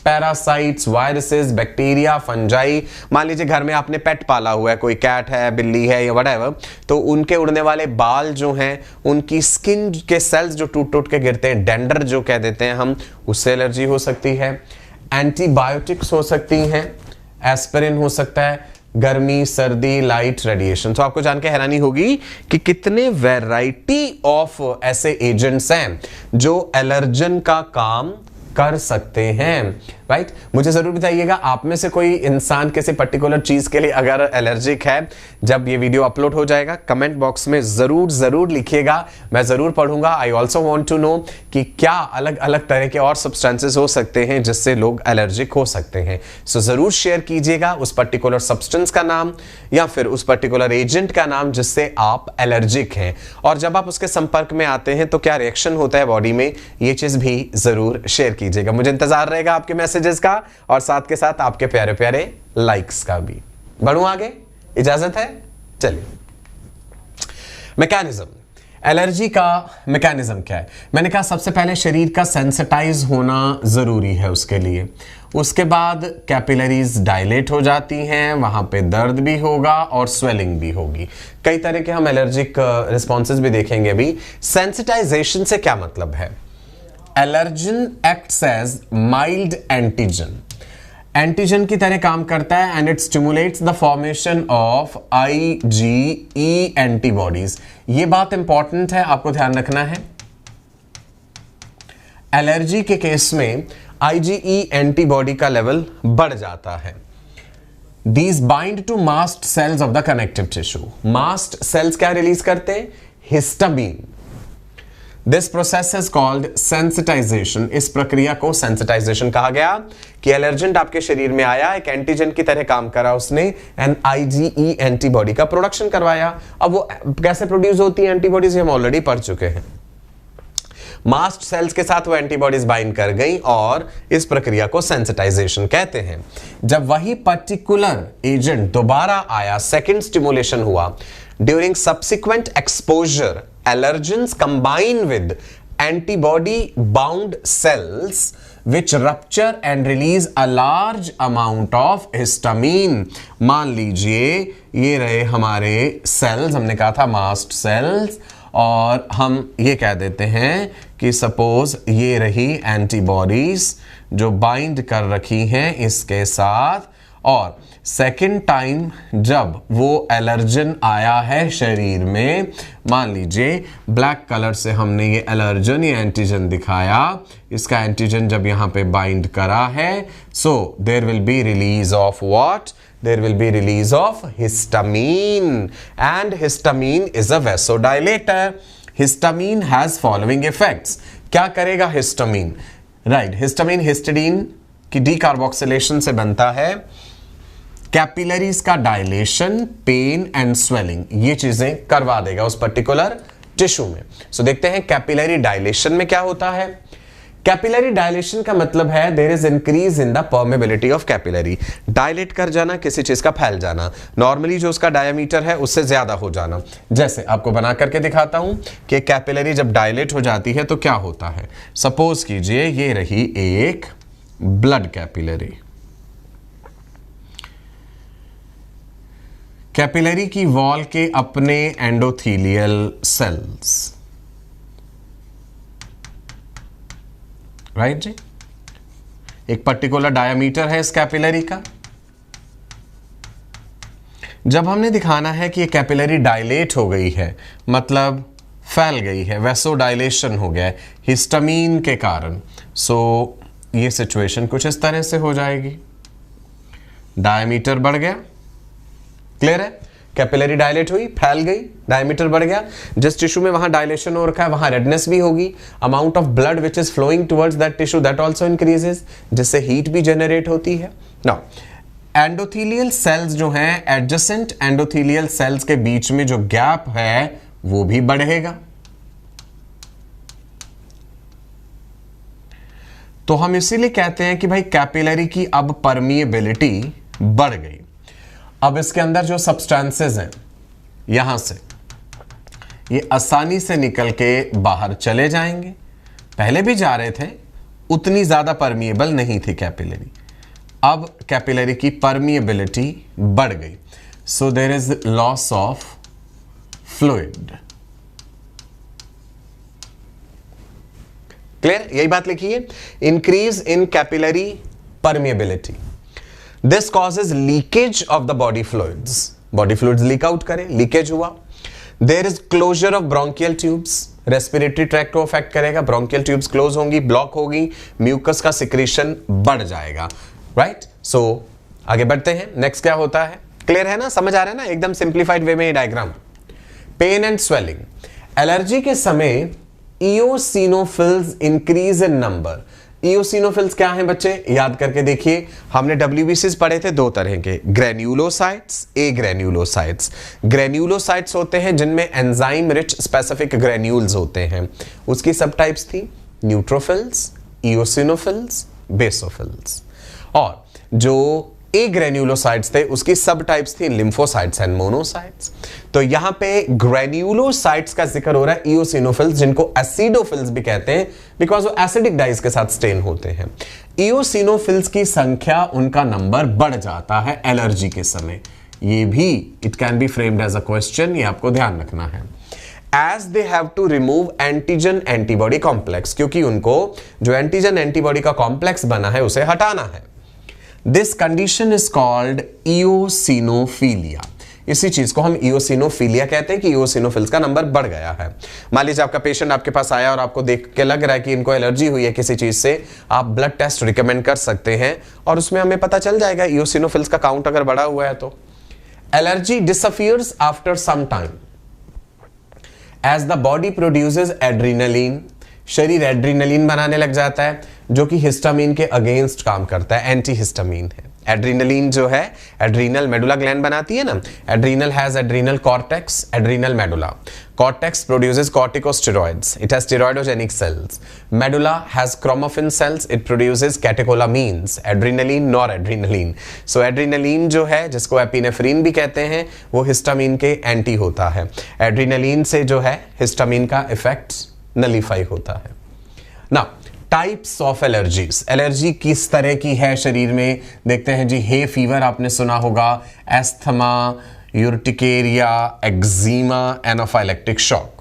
पैरासाइट्स, वायरसेस, बैक्टीरिया, फंजाई। मान लीजिए घर में आपने पेट पाला हुआ है, कोई कैट है, बिल्ली है या व्हाटएवर, तो उनके उड़ने वाले बाल जो हैं, उनकी स्किन के सेल्स जो टूट टूट के गिरते हैं, डेंडर जो कह देते हैं हम, उससे एलर्जी हो सकती है। एंटीबायोटिक्स हो सकती हैं, एस्पिरिन हो सकता है, गर्मी, सर्दी, लाइट, रेडिएशन। तो आपको जान के हैरानी होगी कि कितने वैरायटी ऑफ ऐसे एजेंट्स हैं जो एलर्जन का काम कर सकते हैं, राइट। मुझे जरूर बताइएगा आप में से कोई इंसान किसी पर्टिकुलर चीज के लिए अगर एलर्जिक है, जब ये वीडियो अपलोड हो जाएगा कमेंट बॉक्स में जरूर लिखिएगा, मैं जरूर पढ़ूंगा। I also want to know कि क्या अलग अलग तरह के और सब्सटेंसेस हो सकते हैं जिससे लोग एलर्जिक हो सकते हैं। सो जरूर शेयर कीजिएगा उस पर्टिकुलर सब्सटेंस का नाम या फिर उस पर्टिकुलर एजेंट का नाम जिससे आप एलर्जिक हैं, और जब आप उसके संपर्क में आते हैं तो क्या रिएक्शन होता है बॉडी में, ये चीज भी जरूर शेयर कीजिएगा। मुझे इंतजार रहेगा आपके मैसेजेस का और साथ के साथ आपके प्यारे प्यारे लाइक्स का भी। बढ़ूं आगे, इजाजत है, चलिए। मैकेनिज्म, एलर्जी का मैकेनिज्म क्या है? मैंने कहा सबसे पहले शरीर का सेंसिटाइज होना जरूरी है उसके लिए, उसके बाद कैपिलरीज डायलेट हो जाती हैं, वहां पे दर्द भी होगा और स्वेलिंग भी होगी। कई तरह के हम एलर्जिक रिस्पॉन्सेज भी देखेंगे अभी। सेंसिटाइजेशन से क्या मतलब है? Allergen acts as mild antigen, antigen की तरह काम करता है and it stimulates the formation of IgE antibodies. ये बात इंपॉर्टेंट है, आपको ध्यान रखना है। एलर्जी के केस में IgE एंटीबॉडी का लेवल बढ़ जाता है। These bind to mast cells of the connective tissue. Mast cells क्या रिलीज करते हैं? Histamine. This process is called sensitization. इस प्रक्रिया को sensitization कहा गया कि एलर्जेंट आपके शरीर में आया, एक एंटीजन की तरह काम करा उसने एंड IgE एंटीबॉडी का प्रोडक्शन करवाया। अब वो कैसे प्रोड्यूस होती है एंटीबॉडीज, हम ऑलरेडी पढ़ चुके हैं। मास्ट सेल्स के साथ वो एंटीबॉडीज बाइंड कर गई और इस प्रक्रिया को सेंसिटाइजेशन कहते हैं। जब वही पर्टिकुलर एजेंट दोबारा आया, सेकेंड स्टिमुलेशन हुआ, during subsequent exposure allergens combine with antibody bound cells which rupture and release a large amount of histamine। मान लीजिए ये रहे हमारे सेल्स, हमने कहा था मास्ट सेल्स, और हम ये कह देते हैं कि सपोज ये रही एंटीबॉडीज जो बाइंड कर रखी हैं इसके साथ, और सेकेंड टाइम जब वो एलर्जन आया है शरीर में, मान लीजिए ब्लैक कलर से हमने ये एलर्जन या एंटीजन दिखाया, इसका एंटीजन जब यहां पे बाइंड करा है, so there will be release of what? There will be release of histamine and histamine is a vasodilator. Histamine has following effects. क्या करेगा histamine? Right, histamine हिस्टिडीन की डीकार्बोक्सिलेशन से बनता है। कैपिलरीज का डायलेशन, पेन एंड स्वेलिंग, ये चीजें करवा देगा उस पर्टिकुलर टिश्यू में। सो देखते हैं कैपिलरी डायलेशन में क्या होता है। कैपिलरी डायलेशन का मतलब है there is increase in the permeability of capillary. Dilate कर जाना, किसी चीज का फैल जाना, नॉर्मली जो उसका डायमीटर है उससे ज्यादा हो जाना। जैसे आपको बना करके दिखाता हूं कि कैपिलरी जब डायलेट हो जाती है तो क्या होता है। सपोज कीजिए ये रही एक ब्लड कैपिलरी, कैपिलरी की वॉल के अपने एंडोथीलियल सेल्स, राइट जी, एक पर्टिकुलर डायमीटर है इस कैपिलरी का। जब हमने दिखाना है कि ये कैपिलरी डायलेट हो गई है, मतलब फैल गई है, वैसोडाइलेशन हो गया है हिस्टामीन के कारण। सो ये सिचुएशन कुछ इस तरह से हो जाएगी, डायमीटर बढ़ गया, क्लियर है, कैपिलरी डायलेट हुई, फैल गई, डायमीटर बढ़ गया, जिस टिश्यू में वहां डायलेशन हो रखा है वहां रेडनेस भी होगी, amount of blood which is flowing towards that tissue that also increases, जिससे हीट भी जनरेट होती है। नाउ एंडोथेलियल सेल्स जो हैं, एडजेसेंट एंडोथेलियल सेल्स के बीच में जो गैप है वो भी बढ़ेगा। तो हम इसीलिए कहते हैं कि भाई कैपिलरी की अब परमिएबिलिटी बढ़ गई। अब इसके अंदर जो सब्सटेंसेस हैं यहां से ये आसानी से निकल के बाहर चले जाएंगे, पहले भी जा रहे थे, उतनी ज्यादा परमिएबल नहीं थी कैपिलरी, अब कैपिलरी की परमिएबिलिटी बढ़ गई। So there is loss of fluid. Clear, यही बात लिखी है, increase in capillary permeability, this causes leakage of the body fluids, body fluids leak out करें, लीकेज हुआ। There is closure of bronchial tubes, respiratory tract को affect करेगा, bronchial tubes close होंगी, block होगी, म्यूकस का सिक्रीशन बढ़ जाएगा, right. सो आगे बढ़ते हैं, नेक्स्ट क्या होता है, क्लियर है ना, समझ आ रहा है ना, एकदम सिंप्लीफाइड वे में ये diagram. Pain and swelling, allergy के समय eosinophils increase in number. Eosinophils क्या हैं बच्चे, याद करके देखिए, हमने डब्ल्यूबीसीज पढ़े थे दो तरह के, ग्रेन्यूलोसाइट्स, ए ग्रेन्यूलोसाइट्स। ग्रेन्यूलोसाइट्स होते हैं जिनमें एंजाइम रिच स्पेसिफिक ग्रेन्यूल्स होते हैं, उसकी सब टाइप्स थी न्यूट्रोफिल्स, इओसिनोफिल्स, बेसोफिल्स। और जो ए ग्रेन्यूलोसाइट्स थे उसकी सब टाइप्स थी लिम्फोसाइट्स एंड मोनोसाइट्स। तो यहां पे ग्रेन्यूलोसाइट्स का जिक्र हो रहा है, इओसिनोफिल्स जिनको एसिडोफिल्स भी कहते हैं बिकॉज वो एसिडिक डाइज के साथ स्टेन होते हैं। इओसिनोफिल्स की संख्या, उनका नंबर बढ़ जाता है एलर्जी के समय, ये भी it can be framed as a question, ये आपको ध्यान रखना है। As they have to remove antigen antibody complex, क्योंकि उनको जो एंटीजन एंटीबॉडी का कॉम्प्लेक्स बना है उसे हटाना है। This condition is called eosinophilia. इसी चीज को हम इओसिनोफीलिया कहते हैं कि इओसिनोफिल्स का नंबर बढ़ गया है। मान लीजिए आपका पेशेंट आपके पास आया और आपको देख के लग रहा है कि इनको एलर्जी हुई है किसी चीज से, आप ब्लड टेस्ट रिकमेंड कर सकते हैं और उसमें हमें पता चल जाएगा इओसिनोफिल्स का काउंट अगर बढ़ा हुआ है तो। Allergy disappears after some time as the body produces adrenaline, शरीर एड्रीनलिन बनाने लग जाता है जो कि हिस्टामिन के अगेंस्ट काम करता है, एंटी हिस्टामिन है। एड्रीनलिन जो है एड्रीनल मेडुला ग्लैंड बनाती है ना, adrenal has adrenal cortex, adrenal medulla. Cortex produces corticosteroids, it has steroidogenic cells. Medulla has chromaffin cells, it produces catecholamines, adrenaline nor adrenaline. So adrenaline जो है, जिसको epinephrine भी कहते हैं, वो हिस्टामिन के एंटी होता है। एड्रीनलिन से जो है हिस्टामिन का इफेक्ट नलीफाई होता है ना। टाइप्स ऑफ एलर्जीज, एलर्जी किस तरह की है शरीर में, देखते हैं जी। हे फीवर आपने सुना होगा, asthma, urticaria, eczema, anaphylactic shock.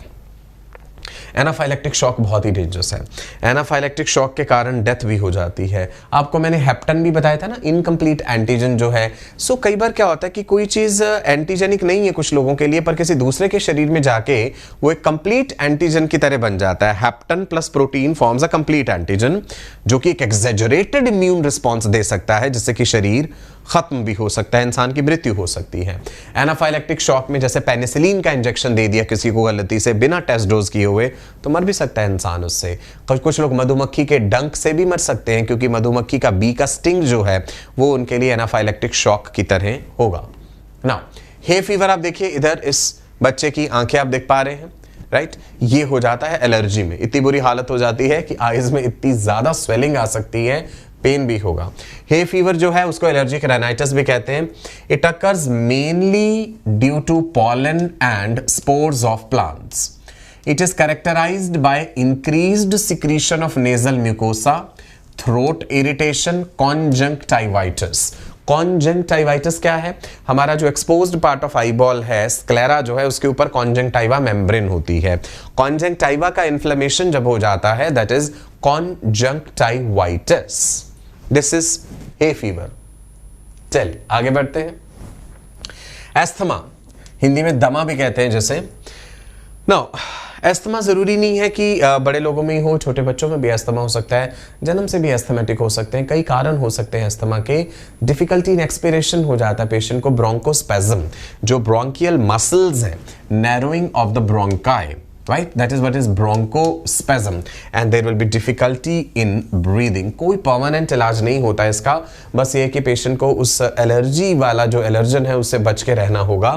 Anaphylactic shock बहुत ही डेंजरस है, एनाफाइलेक्टिक शॉक के कारण डेथ भी हो जाती है। आपको मैंने हेप्टन भी बताया था ना, इनकम्प्लीट एंटीजन जो है। सो कई बार क्या होता है कि कोई चीज़ एंटीजेनिक नहीं है कुछ लोगों के लिए, पर किसी दूसरे के शरीर में जाके वो एक कंप्लीट एंटीजन की तरह बन जाता है। Hapten plus protein forms a complete antigen जो कि एक एग्जेजरेटेड इम्यून रिस्पॉन्स दे सकता है, जिससे कि शरीर खत्म भी हो सकता है, इंसान की मृत्यु हो सकती है। एनाफाइलेक्टिक शॉक में जैसे पेनिसिलिन का इंजेक्शन दे दिया किसी को गलती से बिना टेस्ट डोज किए हुए, तो मर भी सकता है इंसान उससे। कुछ लोग मधुमक्खी के डंक से भी मर सकते हैं, क्योंकि मधुमक्खी का बी का स्टिंग जो है वो उनके लिए एनाफाइलेक्टिक शॉक की तरह होगा ना। हे फीवर आप देखिए, इधर इस बच्चे की आंखें आप देख पा रहे हैं, राइट। ये हो जाता है एलर्जी में, इतनी बुरी हालत हो जाती है कि आईज में इतनी ज्यादा स्वेलिंग आ सकती है, पेन भी होगा। हे फीवर जो है उसको एलर्जिक राइनाइटिस भी कहते हैं। It occurs mainly due to pollen and spores of plants. It is characterized by increased secretion of nasal mucosa, throat irritation, conjunctivitis. Conjunctivitis क्या है, हमारा जो एक्सपोज्ड पार्ट ऑफ आईबॉल है, स्क्लेरा जो है, उसके ऊपर कॉन्जंक्टिवा मेम्ब्रेन होती है। कॉन्जंक्टिवा का इन्फ्लेमेशन जब हो जाता है, that is conjunctivitis. This is hay fever. चलिए आगे बढ़ते हैं। एस्थमा, हिंदी में दमा भी कहते हैं जैसे। नाउ अस्थमा जरूरी नहीं है कि बड़े लोगों में ही हो, छोटे बच्चों में भी अस्थमा हो सकता है, जन्म से भी अस्थमेटिक हो सकते हैं, कई कारण हो सकते हैं अस्थमा के। डिफिकल्टी इन एक्सपिरेशन हो जाता है पेशेंट को, ब्रोंकोस्पेज्म, जो ब्रोंकियल मसल्स है, narrowing of the bronchi, right, that is what is bronchospasm and there will be difficulty in breathing। कोई परमानेंट इलाज नहीं होता है इसका, बस ये कि पेशेंट को उस एलर्जी वाला जो एलर्जन है उससे बच के रहना होगा।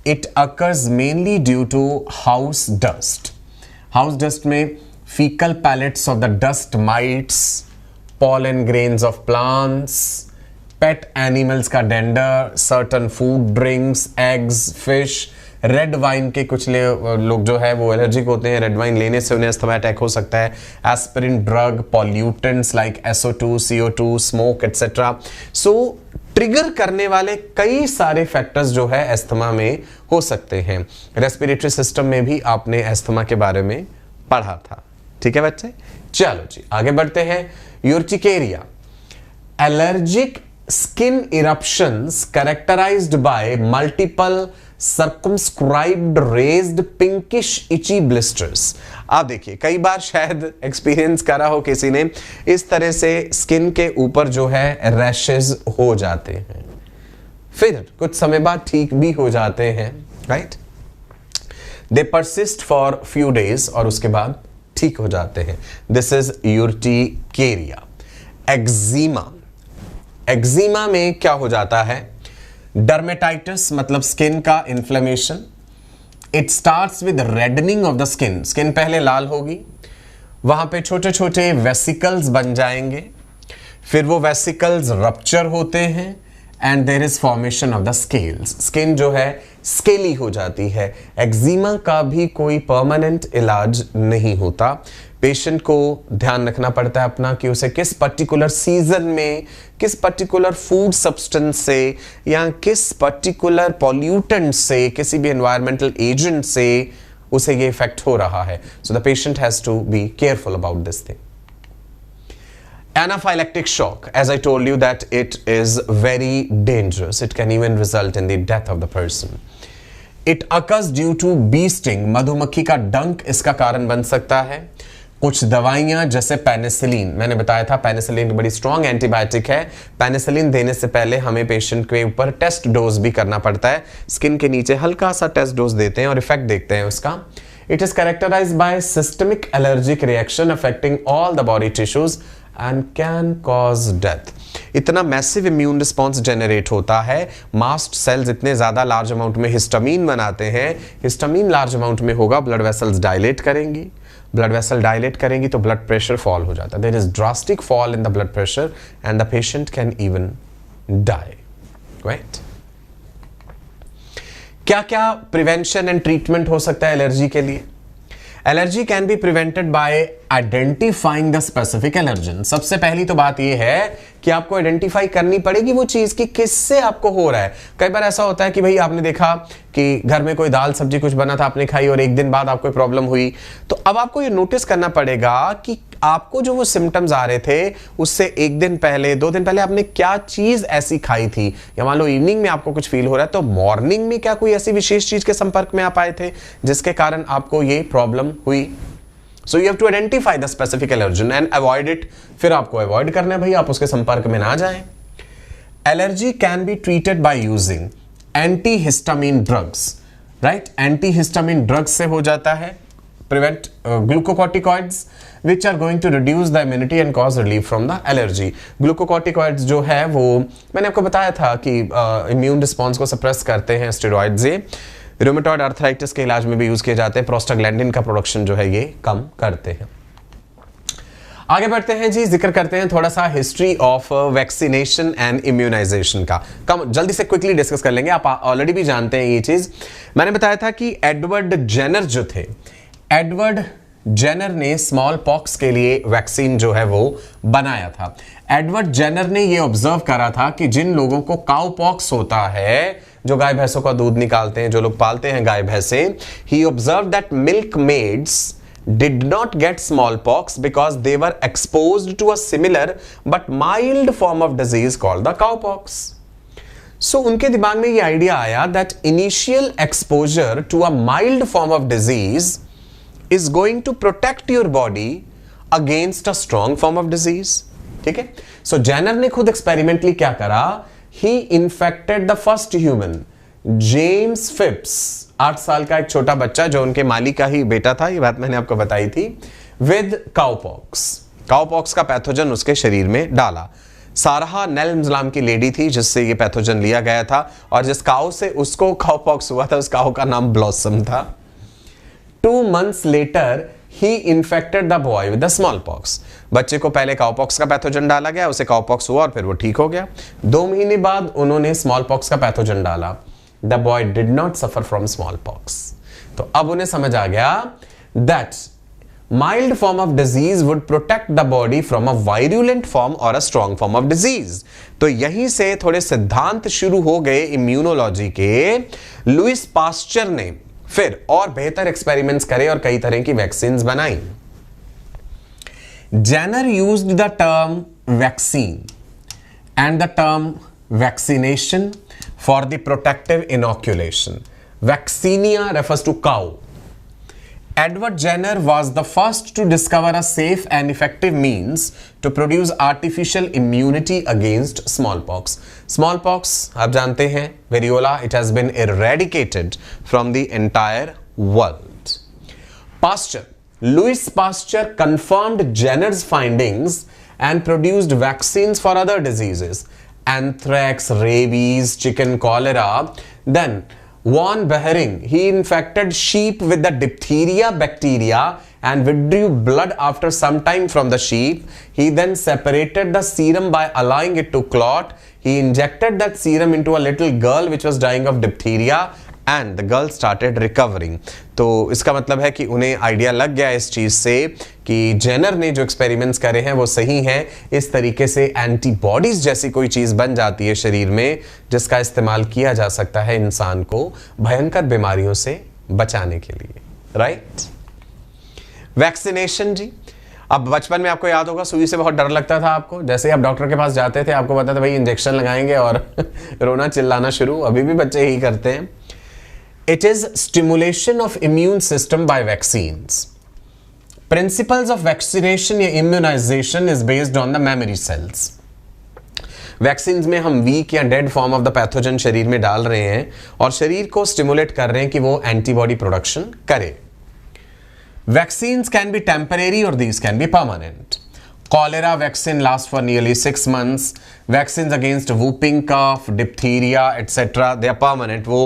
It occurs mainly due to house dust। house dust में fecal pellets of the dust mites, pollen grains of plants, pet animals का dander, certain food drinks, eggs, fish, red wine के कुछ लोग जो है वो एलर्जिक होते हैं, रेड वाइन लेने से उन्हें अस्थमा अटैक हो सकता है। Aspirin drug, pollutants like SO2, CO2, smoke etcetera. So trigger करने वाले कई सारे फैक्टर्स जो है अस्थमा में हो सकते हैं। रेस्पिरेटरी सिस्टम में भी आपने अस्थमा के बारे में पढ़ा था, ठीक है बच्चे। चलो जी आगे बढ़ते हैं। Urticaria, allergic skin eruptions characterized by multiple circumscribed raised pinkish itchy blisters। आप देखिए कई बार शायद एक्सपीरियंस करा हो किसी ने, इस तरह से स्किन के ऊपर जो है रैशेस हो जाते हैं, फिर कुछ समय बाद ठीक भी हो जाते हैं, right. They persist for few days और उसके बाद ठीक हो जाते हैं। This is urticaria. Eczema, eczema में क्या हो जाता है? डर्मेटाइटिस मतलब स्किन का inflammation. It starts with reddening of the skin, skin पहले लाल होगी, वहां पे छोटे छोटे वेसिकल्स बन जाएंगे, फिर वो वेसिकल्स रप्चर होते हैं and there is formation of the scales, skin जो है स्केली हो जाती है। एक्जिमा का भी कोई परमानेंट इलाज नहीं होता। पेशेंट को ध्यान रखना पड़ता है अपना कि उसे किस पर्टिकुलर सीजन में, किस पर्टिकुलर फूड सब्सटेंस से या किस पर्टिकुलर पॉल्यूटेंट से, किसी भी एनवायरमेंटल एजेंट से उसे ये इफेक्ट हो रहा है। So the patient has to be careful about this thing. Anaphylactic shock, as I told you that it is very dangerous. It can even result in the death of the person. It occurs due to bee sting, मधुमक्खी का डंक इसका कारण बन सकता है। कुछ दवाइयां जैसे पेनिसिलिन, मैंने बताया था पेनिसिलिन बड़ी स्ट्रॉन्ग एंटीबायोटिक है। पेनिसिलिन देने से पहले हमें पेशेंट के ऊपर टेस्ट डोज भी करना पड़ता है, स्किन के नीचे हल्का सा टेस्ट डोज देते हैं और इफेक्ट देखते हैं उसका। It is characterized by systemic allergic reaction affecting all the body tissues and can cause death। इतना मैसिव इम्यून रिस्पॉन्स जनरेट होता है, मास्ट सेल्स इतने ज्यादा लार्ज अमाउंट में हिस्टामीन बनाते हैं, हिस्टामीन लार्ज अमाउंट में होगा, ब्लड वेसल्स डायलेट करेंगी, ब्लड वेसल डायलेट करेंगी तो ब्लड प्रेशर फॉल हो जाता है। There is drastic fall in the blood pressure and the patient can even die, right. क्या क्या प्रिवेंशन एंड ट्रीटमेंट हो सकता है एलर्जी के लिए? Allergy can be prevented by identifying the specific allergen. सबसे पहली तो बात यह है कि आपको आइडेंटिफाई करनी पड़ेगी वो चीज कि किससे आपको हो रहा है। कई बार ऐसा होता है कि भाई आपने देखा कि घर में कोई दाल सब्जी कुछ बना था, आपने खाई और एक दिन बाद आपको प्रॉब्लम हुई, तो अब आपको ये नोटिस करना पड़ेगा कि आपको जो वो सिम्टम्स आ रहे थे उससे एक दिन पहले, 2 दिन पहले आपने क्या चीज ऐसी खाई थी, या मान लो इवनिंग में आपको कुछ फील हो रहा है तो मॉर्निंग में क्या कोई ऐसी विशेष चीज के संपर्क में आप आए थे जिसके कारण आपको ये प्रॉब्लम हुई। So you have to identify the specific allergen and avoid it। फिर आपको अवॉइड करना है भाई, आप उसके संपर्क में ना जाएं। Allergy can be treated by using antihistamine drugs, right. Antihistamine drugs से हो जाता है prevent glucocorticoids which are going to reduce the immunity and cause relief from the allergy। Glucocorticoids जो है वो मैंने आपको बताया था कि इम्यून रिस्पॉन्स को सप्रेस करते हैं स्टेरॉइड्स। ये रूमेटॉइड आर्थराइटिस के इलाज में भी यूज किए जाते हैं, प्रोस्टाग्लैंडिन का प्रोडक्शन जो है ये कम करते हैं। आगे बढ़ते हैं जी, जिक्र करते हैं थोड़ा सा history of vaccination and immunization का। कम जल्दी से क्विकली डिस्कस कर लेंगे, आप ऑलरेडी भी जानते हैं ये चीज। मैंने बताया था कि एडवर्ड जेनर जो थे, एडवर्ड जेनर ने स्मॉल पॉक्स के लिए वैक्सीन जो है वो बनाया था। एडवर्ड जेनर ने ये ऑब्जर्व करा था कि जिन लोगों को काउ पॉक्स होता है, जो गाय भैंसों का दूध निकालते हैं, जो लोग पालते हैं गाय भैंसे, he observe that milk maids did not get smallpox because they were exposed to a similar but mild form of disease called the cowpox। So उनके दिमाग में ये आइडिया आया that initial exposure to a mild form of disease is going to protect your body against a strong form of disease. ठीक है, सो Jenner ने खुद experimentally क्या करा, he infected the first human, James Phipps, 8 साल का एक छोटा बच्चा जो उनके माली का ही बेटा था, ये बात मैंने आपको बताई थी, विद काउपॉक्स। काउपॉक्स का पैथोजन उसके शरीर में डाला। सारहा नेल्मसलाम की लेडी थी जिससे ये पैथोजन लिया गया था, और जिस काउ से उसको काउपॉक्स हुआ था उस काउ का नाम ब्लॉसम था। 2 months later he infected the boy with the small pox. बच्चे को पहले काउपॉक्स का पैथोजन डाला गया, उसे काउपॉक्स हुआ और फिर वो ठीक हो गया। 2 महीने बाद उन्होंने स्मॉल पॉक्स का पैथोजन डाला। The boy did not suffer from small pox. तो अब उन्हें समझ आ गया that mild form of disease would protect the body from a virulent form or a strong form of disease। तो यहीं से थोड़े सिद्धांत शुरू हो गए इम्यूनोलॉजी के। लुइस पास्चर ने फिर और बेहतर एक्सपेरिमेंट्स करे और कई तरह की वैक्सीन्स बनाई। Jenner used the term vaccine and the term vaccination for the protective inoculation. Vaccinia refers to cow. Edward Jenner was the first to discover a safe and effective means to produce artificial immunity against smallpox. Smallpox, आप जानते हैं, variola, it has been eradicated from the entire world. Pasteur, Louis Pasteur confirmed Jenner's findings and produced vaccines for other diseases, anthrax, rabies, chicken cholera. Then Von Behring, he infected sheep with the diphtheria bacteria and withdrew blood after some time from the sheep. He then separated the serum by allowing it to clot. He injected that serum into a little girl which was dying of diphtheria and the girl started recovering. तो इसका मतलब है कि उन्हें idea लग गया इस चीज से कि जेनर ने जो एक्सपेरिमेंट्स करे हैं वो सही हैं। इस तरीके से एंटीबॉडीज जैसी कोई चीज बन जाती है शरीर में जिसका इस्तेमाल किया जा सकता है इंसान को भयंकर बीमारियों से बचाने के लिए, राइट। वैक्सीनेशन जी, अब बचपन में आपको याद होगा सुई से बहुत डर लगता था आपको। जैसे ही आप डॉक्टर के पास जाते थे आपको पता था भाई इंजेक्शन लगाएंगे और रोना चिल्लाना शुरू। अभी भी बच्चे यही करते हैं। It is stimulation of immune system by vaccines. Principles of vaccination या immunization is based on the memory cells. Vaccines में हम वीक या dead form of the pathogen शरीर में डाल रहे हैं और शरीर को स्टिमुलेट कर रहे हैं कि वो एंटीबॉडी प्रोडक्शन करे। Vaccines can be temporary or these can be permanent. Cholera vaccine lasts for nearly 6 months. Vaccines against whooping cough, diphtheria, etc. they are permanent. वो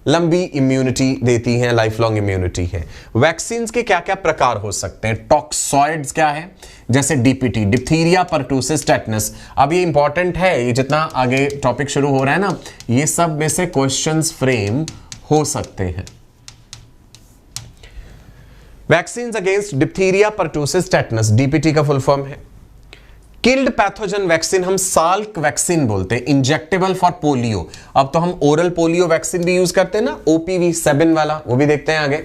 लंबी इम्यूनिटी देती हैं, लाइफ लॉन्ग इम्यूनिटी है। वैक्सीन्स के क्या क्या प्रकार हो सकते हैं? टॉक्सॉइड्स क्या है? जैसे डीपीटी, डिप्थीरिया, परटूसिस, टेटनस। अब ये इंपॉर्टेंट है, ये जितना आगे टॉपिक शुरू हो रहा है ना, ये सब में से क्वेश्चंस फ्रेम हो सकते हैं। Vaccines against diphtheria, pertussis, tetanus, DPT का फुल फॉर्म है। किल्ड पैथोजन वैक्सीन हम साल्क वैक्सीन बोलते हैं, इंजेक्टेबल फॉर पोलियो। अब तो हम ओरल पोलियो वैक्सीन भी यूज करते हैं ना, OPV 7 वाला, वो भी देखते हैं आगे।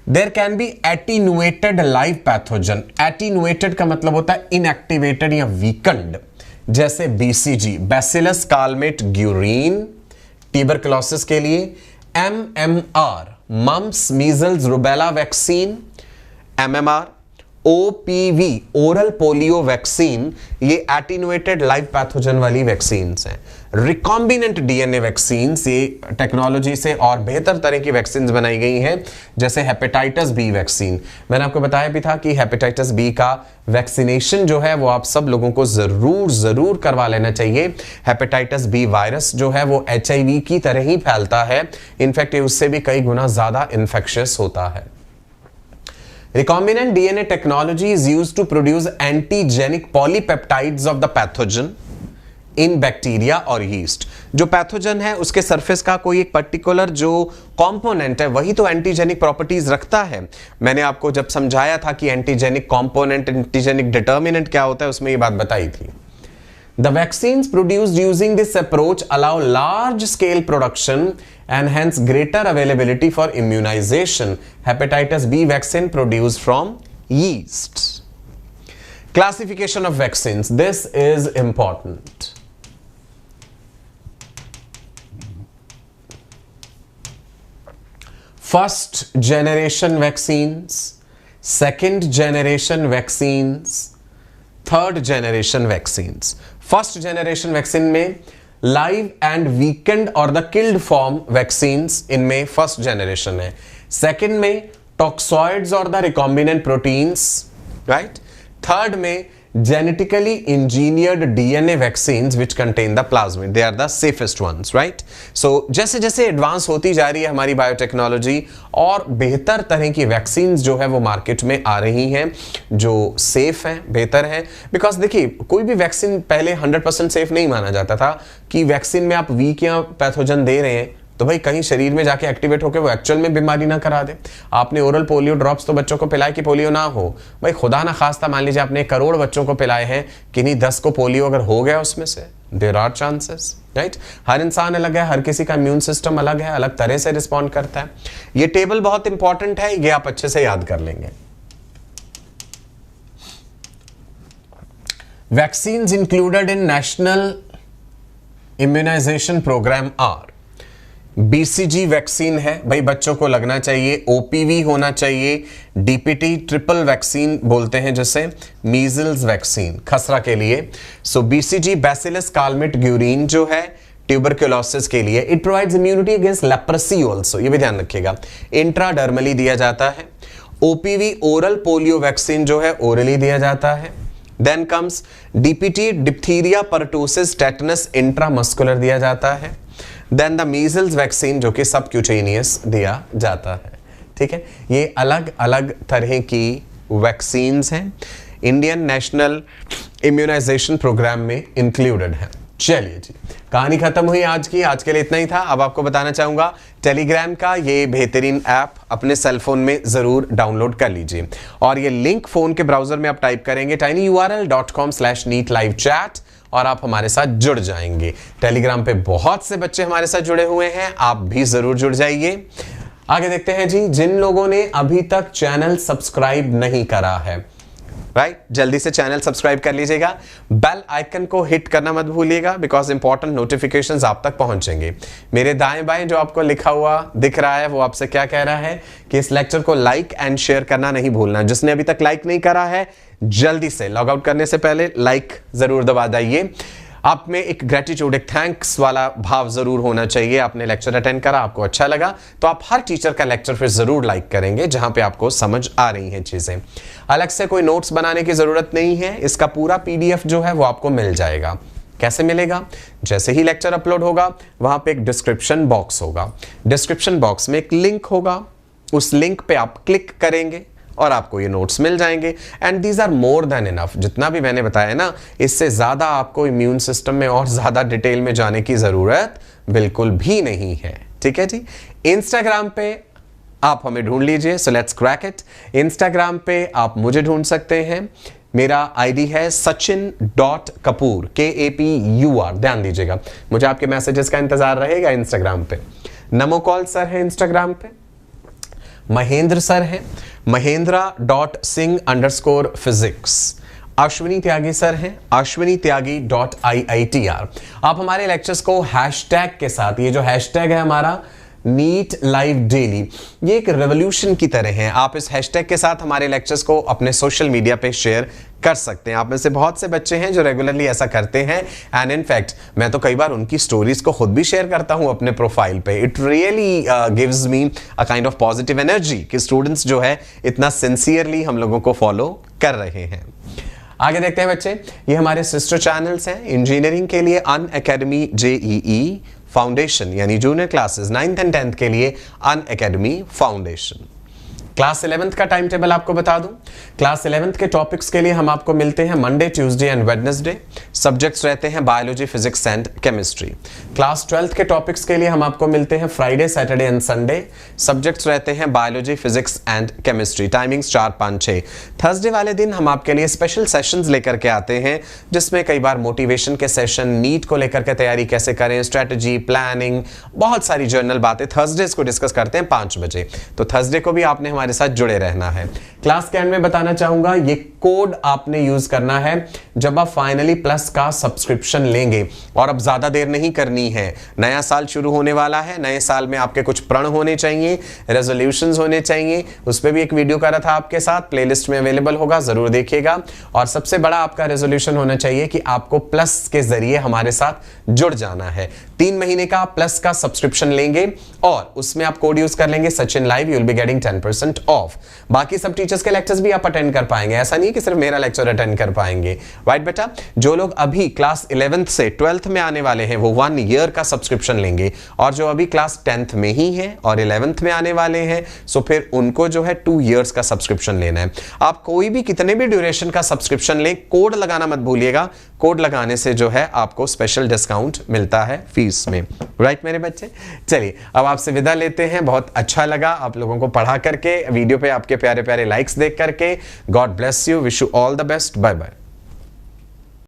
There can be attenuated live pathogen. Attenuated का मतलब होता है इनएक्टिवेटेड या वीकंड, जैसे BCG, bacillus Calmette Guerin, tuberculosis के लिए। MMR, mumps, measles, rubella vaccine, MMR। OPV, oral polio vaccine, ये एटीनुएटेड लाइव पैथोजन वाली वैक्सीन्स हैं। रिकॉम्बिनेंट DNA वैक्सीन्स, ये टेक्नोलॉजी से और बेहतर तरह की वैक्सीन्स बनाई गई हैं, जैसे हेपेटाइटिस B वैक्सीन। मैंने आपको बताया भी था कि हेपेटाइटिस B का वैक्सीनेशन जो है वो आप सब लोगों को जरूर करवा लेना चाहिए। हेपेटाइटिस B वायरस जो है वो HIV की तरह ही फैलता है, इनफैक्ट ये उससे भी कई गुना ज्यादा इन्फेक्शियस होता है। Recombinant DNA technology is used to produce antigenic polypeptides of the pathogen in bacteria और yeast। जो पैथोजन है उसके सरफेस का कोई एक पर्टिकुलर जो कंपोनेंट है वही तो एंटीजेनिक प्रॉपर्टीज रखता है। मैंने आपको जब समझाया था कि एंटीजेनिक कंपोनेंट, एंटीजेनिक डिटर्मिनेंट क्या होता है, उसमें ये बात बताई थी। The vaccines produced using this approach allow large scale production and hence greater availability for immunization. Hepatitis B vaccine produced from yeast. Classification of vaccines. This is important. First generation vaccines, second generation vaccines, third generation vaccines. First generation vaccine में live and weekend और the killed form vaccines इनमें first generation है। Second में टॉक्सॉइड्स और the recombinant proteins, right. Third में genetically engineered DNA vaccines which contain the plasmid, they are the safest ones, right? So जैसे जैसे advance होती जा रही है हमारी बायोटेक्नोलॉजी और बेहतर तरह की वैक्सीन्स जो है वो मार्केट में आ रही हैं जो सेफ है, बेहतर है। बिकॉज देखिए कोई भी वैक्सीन पहले 100% सेफ नहीं माना जाता था कि वैक्सीन में आप वीक या पैथोजन दे रहे हैं तो भाई कहीं शरीर में जाके एक्टिवेट होकर वो एक्चुअल में बीमारी ना करा दे। आपने ओरल पोलियो ड्रॉप्स तो बच्चों को पिलाए कि पोलियो ना हो, भाई खुदा ना खास्ता मान लीजिए आपने 1 करोड़ बच्चों को पिलाए हैं, किन्हीं 10 को पोलियो अगर हो गया उसमें से, देयर आर चांसेस, राइट। हर इंसान अलग है, हर किसी का इम्यून सिस्टम अलग है, अलग तरह से रिस्पॉन्ड करता है। ये टेबल बहुत इंपॉर्टेंट है, ये आप अच्छे से याद कर लेंगे। Vaccines included in national immunization programme are BCG vaccine है, भाई बच्चों को लगना चाहिए। ओपीवी होना चाहिए, डीपीटी ट्रिपल वैक्सीन बोलते हैं जैसे, मीजल्स वैक्सीन खसरा के लिए। सो बीसीजी बैसिलस कालमेट-ग्यूरिन जो है ट्यूबरक्लोसिस के लिए, it provides immunity against leprosy also, ये भी ध्यान रखिएगा, इंट्राडर्मली दिया जाता है। ओपीवी ओरल पोलियो वैक्सीन जो है ओरली दिया जाता है। Then comes DPT diphtheria pertussis tetanus intramuscular दिया जाता है। देन द मीजल्स वैक्सीन जो कि सबक्यूटेनियस दिया जाता है, ठीक है। ये अलग अलग तरह की वैक्सीन्स हैं, इंडियन नेशनल इम्यूनाइजेशन प्रोग्राम में इंक्लूडेड है। चलिए जी, कहानी खत्म हुई आज की, आज के लिए इतना ही था। अब आपको बताना चाहूंगा टेलीग्राम का ये बेहतरीन ऐप अपने सेलफोन में जरूर डाउनलोड कर लीजिए और ये लिंक फोन के ब्राउजर में आप टाइप करेंगे tinyurl.com/neetlivechat और आप हमारे साथ जुड़ जाएंगे। टेलीग्राम पे बहुत से बच्चे हमारे साथ जुड़े हुए हैं, आप भी जरूर जुड़ जाइए। आगे देखते हैं जी, जिन लोगों ने अभी तक चैनल सब्सक्राइब नहीं करा है, राइट, जल्दी से चैनल सब्सक्राइब कर लीजिएगा। बेल आइकन को हिट करना मत भूलिएगा बिकॉज इंपॉर्टेंट नोटिफिकेशंस आप तक पहुंचेंगे। मेरे दाएं बाएं जो आपको लिखा हुआ दिख रहा है वो आपसे क्या कह रहा है कि इस लेक्चर को लाइक एंड शेयर करना नहीं भूलना। जिसने अभी तक लाइक नहीं करा है जल्दी से लॉग आउट करने से पहले लाइक जरूर दबा दीजिए। आप में एक ग्रेटिट्यूड, एक थैंक्स वाला भाव जरूर होना चाहिए। आपने लेक्चर अटेंड करा, आपको अच्छा लगा तो आप हर टीचर का लेक्चर फिर जरूर लाइक करेंगे जहां पे आपको समझ आ रही हैं चीजें। अलग से कोई नोट्स बनाने की जरूरत नहीं है, इसका पूरा पीडीएफ जो है वो आपको मिल जाएगा। कैसे मिलेगा? जैसे ही लेक्चर अपलोड होगा वहां पे एक डिस्क्रिप्शन बॉक्स होगा, डिस्क्रिप्शन बॉक्स में एक लिंक होगा, उस लिंक पे आप क्लिक करेंगे और आपको ये नोट्स मिल जाएंगे। And these are more than enough. जितना भी मैंने बताया ना, इससे ज्यादा आपको इम्यून सिस्टम में और ज्यादा डिटेल में जाने की जरूरत बिल्कुल भी नहीं है, ठीक है जी। इंस्टाग्राम पे आप हमें ढूंढ लीजिए, so let's crack it. Instagram पे आप मुझे ढूंढ सकते हैं, मेरा आईडी है sachin.kapoor KAPUR। ध्यान दीजिएगा, मुझे आपके मैसेजेस का इंतजार रहेगा इंस्टाग्राम पे। नमोकॉल सर है इंस्टाग्राम पे, महेंद्र सर है mahendra.singh_physics, अश्विनी त्यागी सर हैं ashwinityagi.iitr। आप हमारे लेक्चर्स को हैशटैग के साथ, ये जो हैशटैग है हमारा नीट लाइव डेली, ये एक रेवोल्यूशन की तरह है। आप इस हैशटैग के साथ हमारे लेक्चर्स को अपने सोशल मीडिया पे शेयर कर सकते हैं। आप में से बहुत से बच्चे हैं जो रेगुलरली ऐसा करते हैं एंड इनफैक्ट मैं तो कई बार उनकी स्टोरीज को खुद भी शेयर करता हूं अपने प्रोफाइल पे। It really gives me a kind of positive energy कि स्टूडेंट्स जो है इतना सिंसियरली हम लोगों को फॉलो कर रहे हैं। आगे देखते हैं बच्चे, ये हमारे सिस्टर चैनल्स हैं। इंजीनियरिंग के लिए अनअकैडमी JEE फाउंडेशन यानी junior classes 9th and 10th के लिए अनअकैडमी फाउंडेशन। क्लास 11th का टाइम टेबल आपको बता दूं। क्लास 11th के टॉपिक्स के लिए हम आपको मिलते हैं Monday, Tuesday and Wednesday. Subjects रहते हैं biology, physics and chemistry. Class 12th के टॉपिक्स के लिए हम आपको मिलते हैं Friday, Saturday and Sunday. Subjects रहते हैं biology, physics and chemistry. Timings 4, 5, 6। Thursday वाले दिन हम आपके लिए स्पेशल सेशंस लेकर के आते हैं जिसमें कई बार मोटिवेशन के सेशन, नीट को लेकर के तैयारी कैसे करें, स्ट्रेटजी, प्लानिंग, बहुत सारी जर्नल बातें थर्सडेज को डिस्कस करते हैं 5 बजे। तो थर्सडे को भी आपने हमारे साथ जुड़े रहना है। क्लास के एंड में बताना चाहूंगा, ये कोड आपने यूज करना है जब आप फाइनली प्लस का सब्सक्रिप्शन लेंगे। और अब ज्यादा देर नहीं करनी है, नया साल शुरू होने वाला है। नए साल में आपके कुछ प्रण होने चाहिए, रेजोल्यूशंस होने चाहिए। उस पर भी एक वीडियो करा था आपके साथ, प्लेलिस्ट में अवेलेबल होगा, जरूर देखिएगा। और सबसे बड़ा आपका रेजोल्यूशन होना चाहिए कि आपको प्लस के जरिए हमारे साथ जुड़ जाना है। 3 महीने का प्लस का सब्सक्रिप्शन लेंगे और उसमें आप कोड यूज कर लेंगे Sachin live, you will be getting 10% of. बाकी सब टीचर्स के लेक्चर्स भी आप अटेंड कर पाएंगे, ऐसा नहीं कि सिर्फ मेरा लेक्चर अटेंड कर पाएंगे। राइट बेटा, जो लोग अभी क्लास 11th से 12th में आने वाले हैं वो 1 ईयर का सब्सक्रिप्शन लेंगे, और जो अभी क्लास 10th में ही है और 11th में आने वाले हैं सो फिर उनको जो है 2 इयर्स का सब्सक्रिप्शन लेना है। आप कोई भी कितने भी ड्यूरेशन का सब्सक्रिप्शन लें, कोड लगाना मत भूलिएगा। कोड लगाने से जो है आपको स्पेशल डिस्काउंट मिलता है फीस में। राइट मेरे बच्चे, चलिए अब आपसे विदा लेते हैं। बहुत अच्छा लगा आप लोगों को पढ़ा करके, वीडियो पे आपके प्यारे प्यारे लाइक्स देख करके। God bless you, wish you all the best, bye bye.